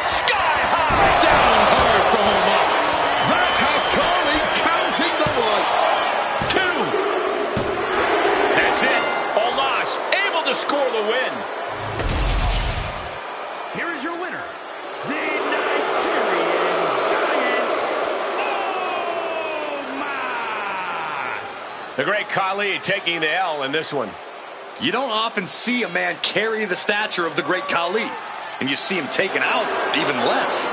Sky-high down hard from Omos. that has Khali counting the lights. 2. That's it. Omos able to score the win. Here is your winner, the Nigerian Giant, Omos. The Great Khali taking the L in this one. You don't often see a man carry the stature of the Great Khali, and you see him taken out even less.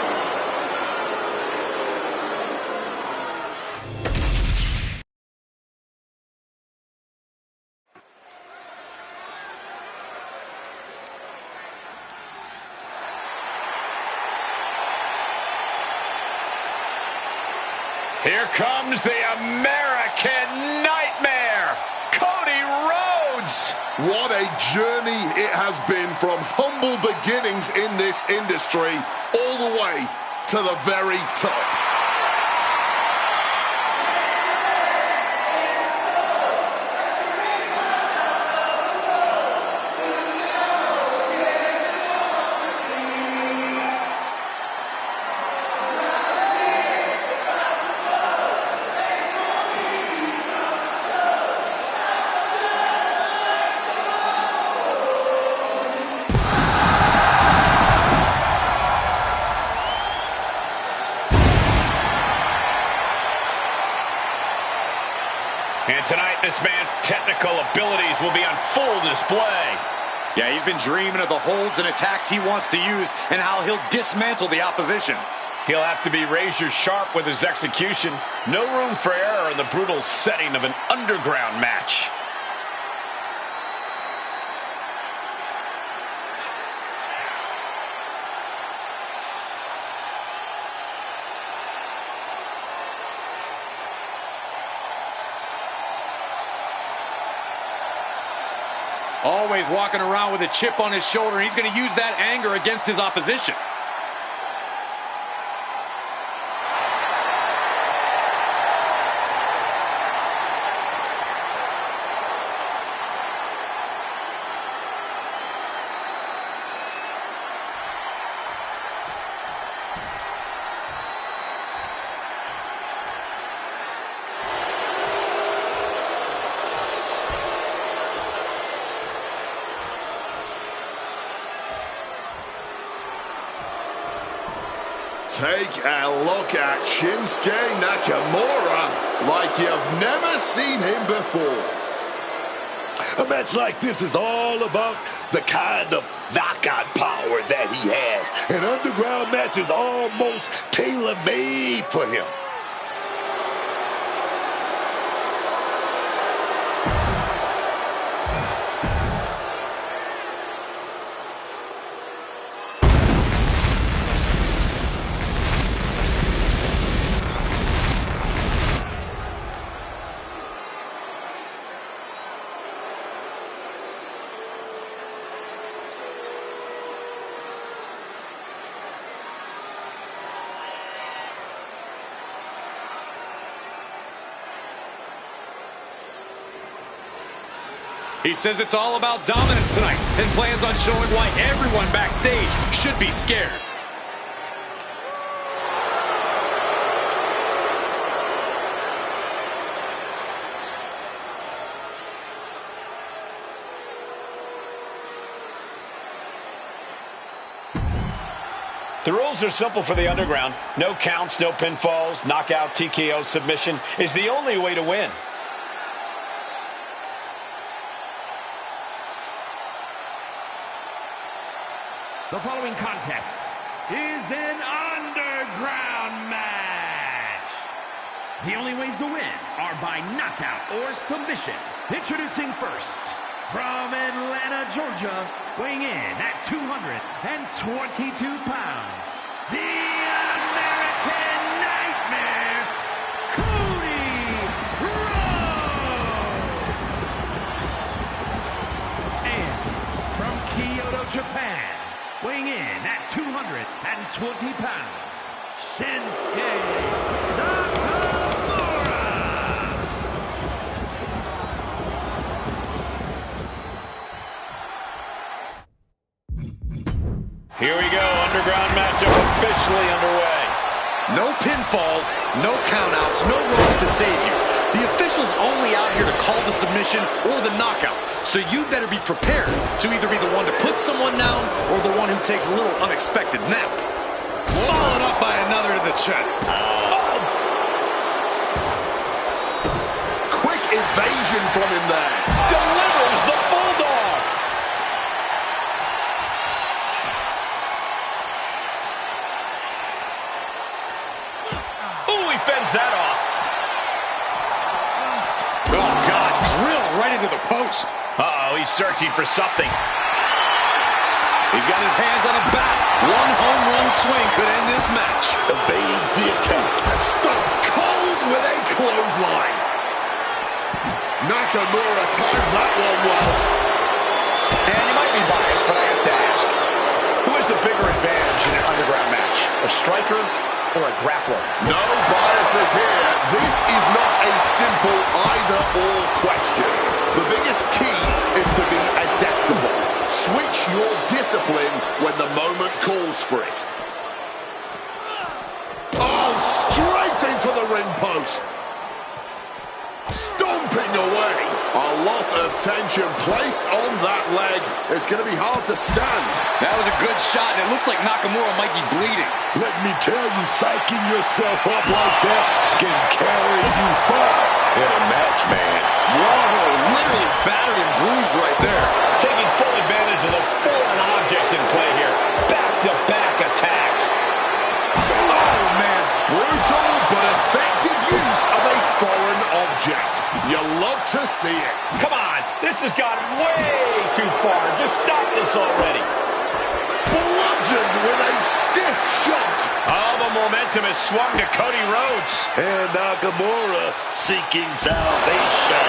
Here comes the American Nightmare, Cody Rhodes. What a journey it has been from humble beginnings in this industry all the way to the very top. And tonight, this man's technical abilities will be on full display. Yeah, he's been dreaming of the holds and attacks he wants to use and how he'll dismantle the opposition. He'll have to be razor sharp with his execution. No room for error in the brutal setting of an underground match. Always walking around with a chip on his shoulder. He's going to use that anger against his opposition. Take a look at Shinsuke Nakamura like you've never seen him before. A match like this is all about the kind of knockout power that he has. An underground match is almost tailor-made for him. He says it's all about dominance tonight and plans on showing why everyone backstage should be scared. The rules are simple for the underground. No counts, no pinfalls, knockout, TKO, submission is the only way to win. The following contest is an underground match. The only ways to win are by knockout or submission. Introducing first, from Atlanta, Georgia, weighing in at 222 pounds, the American Nightmare, Cody Rhodes. And from Kyoto, Japan, weighing in at 220 pounds, Shinsuke Nakamura. Here we go, underground matchup officially underway. No pinfalls, no countouts, no ropes to save you. The official's only out here to call the submission or the knockout. So you better be prepared to either be the one to put someone down or the one who takes a little unexpected nap. Followed up by another to the chest. Quick evasion from him there. Delivers the Bulldog. Ooh, he fends that off. Oh, God, drilled right into the post. Uh-oh, he's searching for something. He's got his hands on a bat. One home run swing could end this match. Evades the attack. Stone Cold clothesline. Nakamura timed that one well. And you might be biased, but I have to ask, who has the bigger advantage in an underground match? A striker or a grappler? No biases here. This is not a simple either-or question. The biggest key is to be adaptable. Switch your discipline when the moment calls for it. Oh, straight into the ring post. Stomping away. A lot of tension placed on that leg. It's going to be hard to stand. That was a good shot, and it looks like Nakamura might be bleeding. Let me tell you, psyching yourself up like that can carry you far in a match, man. Whoa, literally battered and bruised right there. Taking full advantage of the foreign object in play here. Back-to-back attacks. Oh, man. Brutal but effective use of a foreign object. You love to see it. Come on, this has gone way too far. Just stop this already. Bludgeoned with a stiff shot. Oh, the momentum has swung to Cody Rhodes. And Nakamura seeking salvation.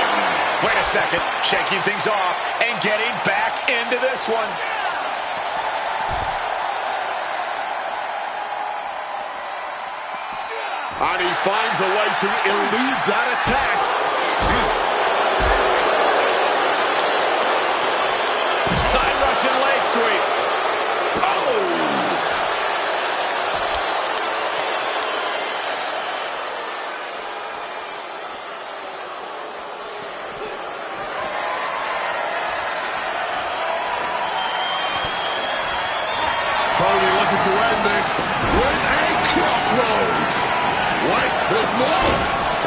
Wait a second, shaking things off and getting back into this one. And he finds a way to elude that attack. Side Russian leg sweep. Oh! Cody looking to end this with a crossroads. Wait, there's more.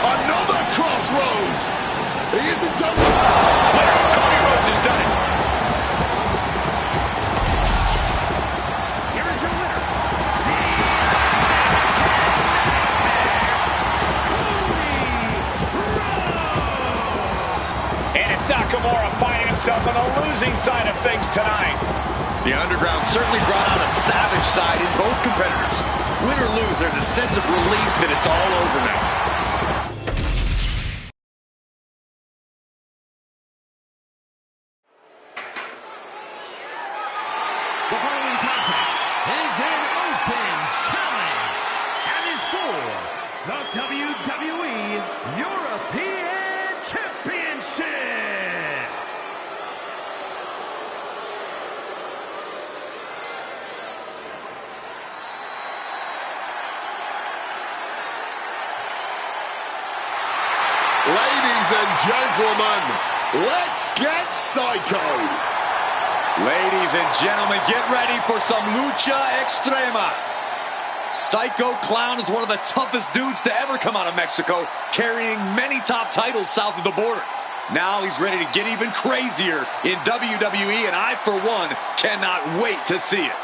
Another crossroads. He isn't done. Cody Rhodes has done it. Here is your winner, And it's Nakamura finding himself on the losing side of things tonight. The Underground certainly brought out a savage side in both competitors. Win or lose, there's a sense of relief that it's all over now. The following contest is an open challenge and is for the WWE European Championship. Ladies and gentlemen, let's get psycho. Ladies and gentlemen, get ready for some lucha extrema. Psycho Clown is one of the toughest dudes to ever come out of Mexico, carrying many top titles south of the border. Now he's ready to get even crazier in WWE, and I, for one, cannot wait to see it.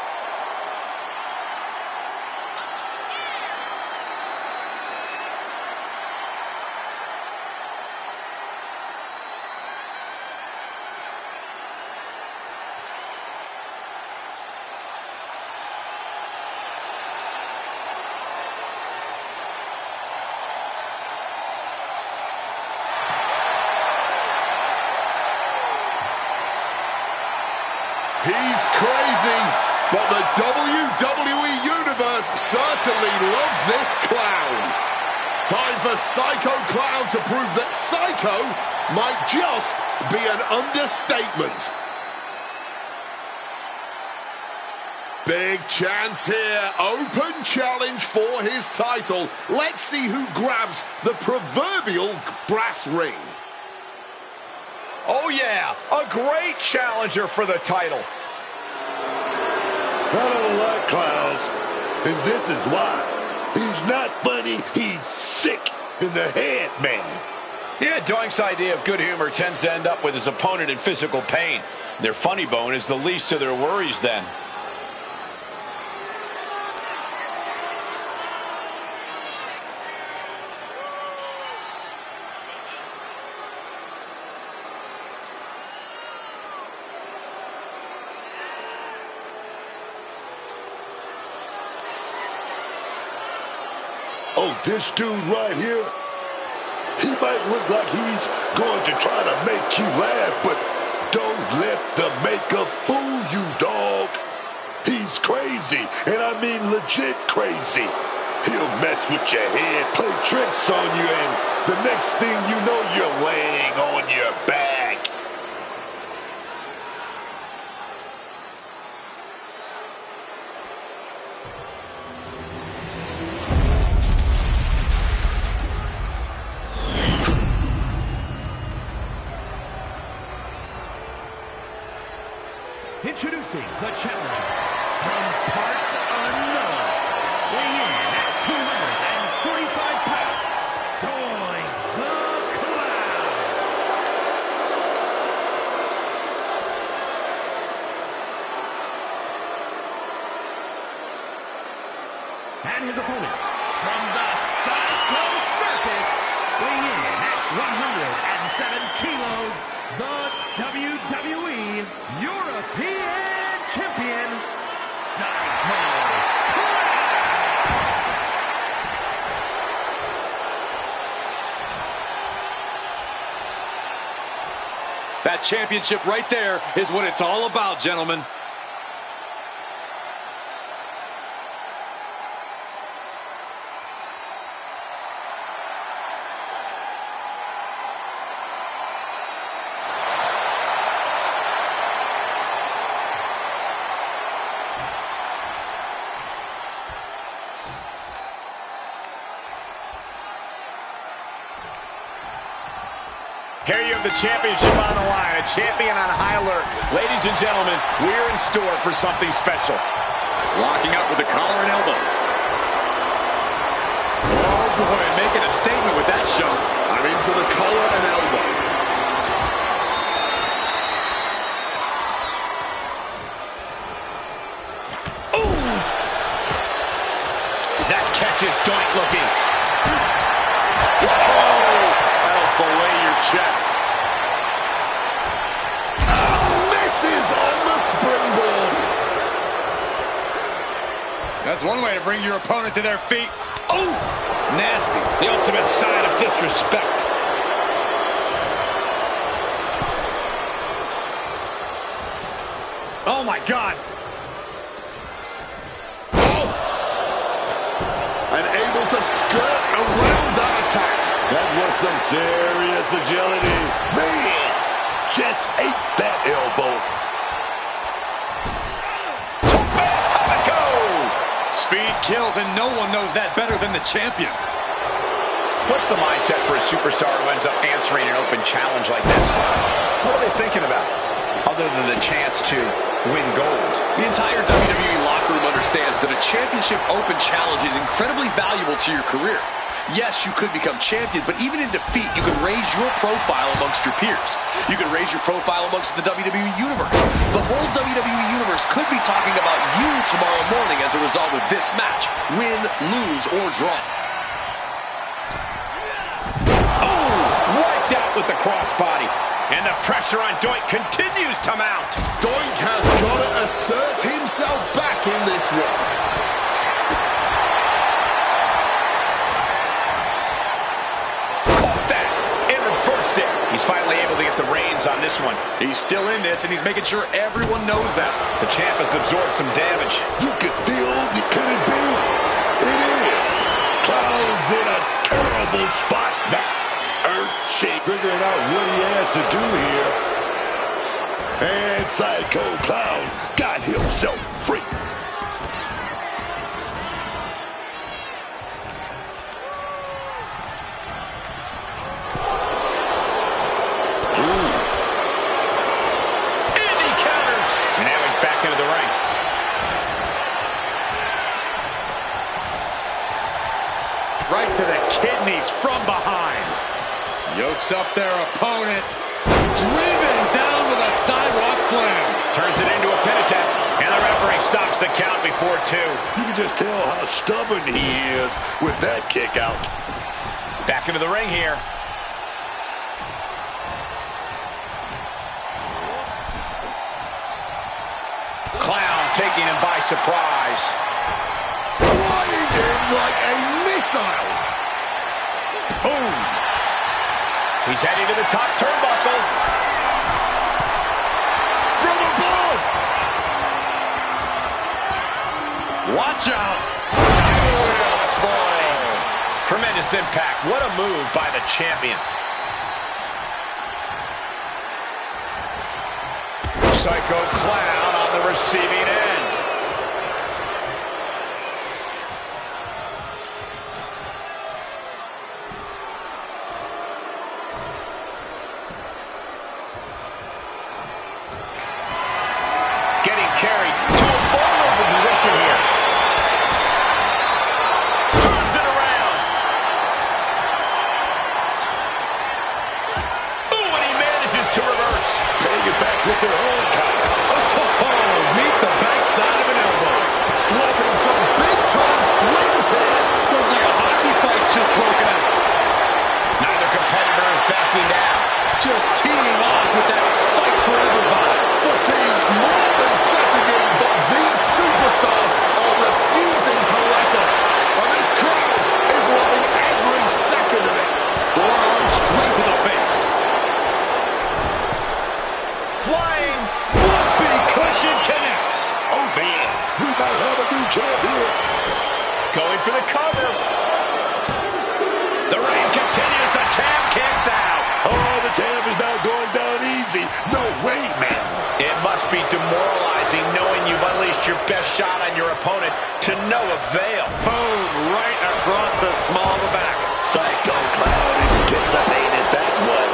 He's crazy, but the WWE Universe certainly loves this clown. Time for Psycho Clown to prove that Psycho might just be an understatement. Big chance here. Open challenge for his title. Let's see who grabs the proverbial brass ring. Oh yeah, a great challenger for the title. I don't like clowns, and this is why. He's not funny, he's sick in the head, man. Yeah, Doink's idea of good humor tends to end up with his opponent in physical pain. Their funny bone is the least of their worries then. Oh, this dude right here? He might look like he's going to try to make you laugh, but don't let the makeup fool you, dog. He's crazy, and I mean legit crazy. He'll mess with your head, play tricks on you, and the next thing you know, you're laying on your back. Introducing the challenger from parts unknown, weighing in at 245 pounds, Doink the Clown. And his opponent from the Psycho Circus, weighing in at 107 kilos, the WWE European Champion, Psycho Clown. That championship right there is what it's all about, gentlemen. Here you have the championship on the line, a champion on high alert. Ladies and gentlemen, we're in store for something special. Locking up with the collar and elbow. Oh boy, making a statement with that shove. I'm into the collar and elbow. Ooh! That catch is Doink looking. That'll fillet your chest. Misses on the springboard. That's one way to bring your opponent to their feet. Oh, nasty. The ultimate sign of disrespect. Oh my God. And able to skirt around that attack. That was some serious agility. Man, just ate that elbow. Speed kills, and no one knows that better than the champion. What's the mindset for a superstar who ends up answering an open challenge like this? What are they thinking about, other than the chance to win gold? The entire WWE locker room understands that a championship open challenge is incredibly valuable to your career. Yes, you could become champion, but even in defeat, you can raise your profile amongst your peers. You can raise your profile amongst the WWE Universe. The whole WWE Universe could be talking about you tomorrow morning as a result of this match. Win, lose, or draw. Oh! Wiped out with the crossbody. And the pressure on Doink continues to mount. Doink has got to assert himself back in this one. He's finally able to get the reins on this one. He's still in this, and he's making sure everyone knows that. The champ has absorbed some damage. You can feel the could it be? It is. Clown's in a terrible spot now. Earth-shake figuring out what he has to do here. And Psycho Clown got himself free. Right to the kidneys from behind. Yokes up their opponent. Driven down with a sidewalk slam. Turns it into a pin attempt. And the referee stops the count before 2. You can just tell how stubborn he is with that kick out. Back into the ring here. Clown taking him by surprise. Flying in like a missile. Boom. He's heading to the top turnbuckle. From above! Watch out! Tremendous impact. What a move by the champion. Psycho Clown on the receiving end. Getting carried to a vulnerable position here. Turns it around. Ooh, and he manages to reverse. Paying it back with their own kind. Meet the backside of an elbow. Slapping some big-time swings here. Looks like a hockey fight's just broken out. Neither competitor is backing down. Just teeing off with that fight forever vibe. Fatigue more than setting in, but these superstars are refusing to let up. And this crowd is loving every second of it. Forearm straight to the face. Flying. Whoopee cushion connects. Oh, man. We might have a new champ here. Going for the cover. The reign continues. The champ kicks out. Oh, the champ is now going down easy. No way, man. It must be demoralizing knowing you've unleashed your best shot on your opponent to no avail. Boom, right across the small of the back. Psycho Clown anticipated that one.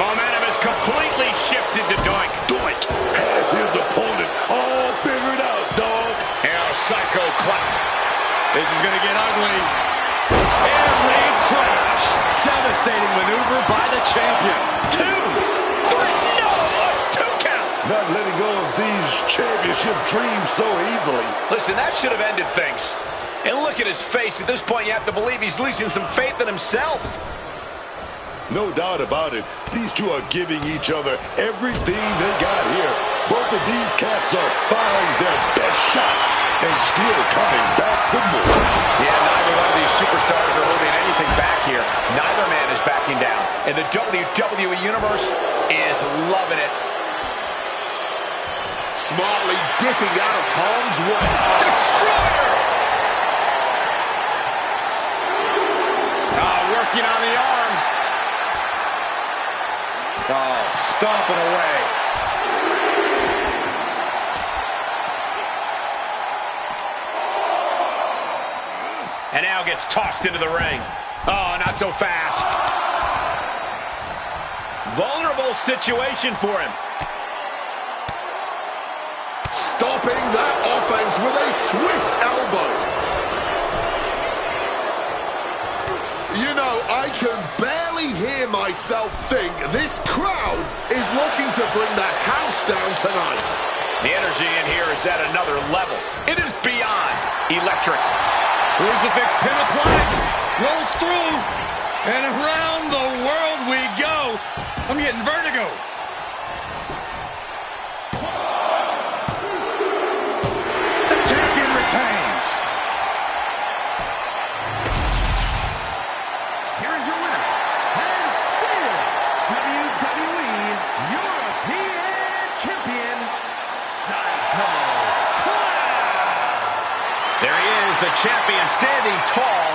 Momentum is completely shifted to Doink. Doink has his opponent all figured out, dog. And Psycho Clown. This is going to get ugly. Air raid crash. Devastating maneuver by the champion. 2, 3, no, a 2 count. Not letting go of these championship dreams so easily. Listen, that should have ended things. And look at his face. At this point, you have to believe he's losing some faith in himself. No doubt about it. These two are giving each other everything they got here. Both of these cats are firing their best shots and still coming back for more. Yeah, neither one of these superstars are holding anything back here. Neither man is backing down. And the WWE Universe is loving it. Smartly dipping out of harm's way. Destroyer! Working on the arm. Oh, stomping away. And now gets tossed into the ring. Oh, not so fast. Vulnerable situation for him. Stopping that offense with a swift elbow. You know, I can barely hear myself think this crowd is looking to bring the house down tonight. The energy in here is at another level. It is beyond electric. Crucifix pin applied. Rolls through. And around the world we go. I'm getting vertigo. The champion retains. Here is your winner, and still WWE European Champion, Psycho Clown. There he is, the champion, standing tall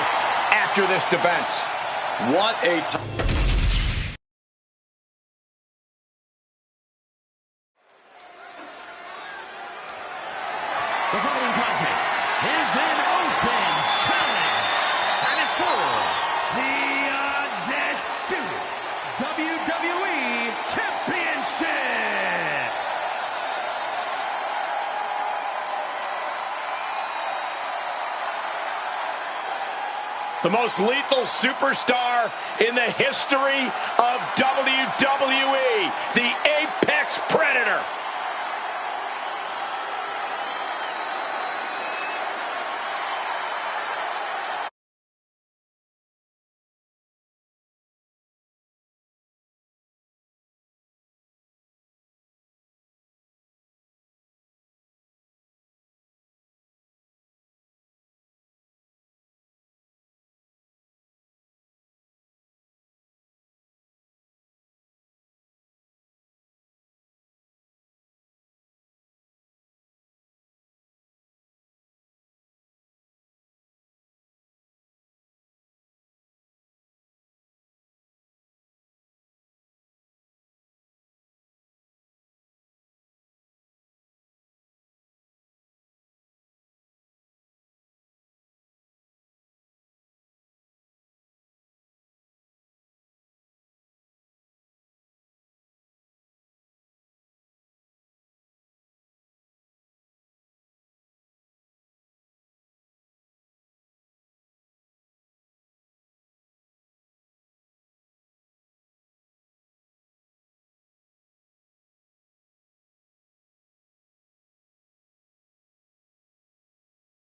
after this defense. What a time. The following contest is an open challenge and is for the undisputed WWE Championship. The most lethal superstar in the history of WWE. The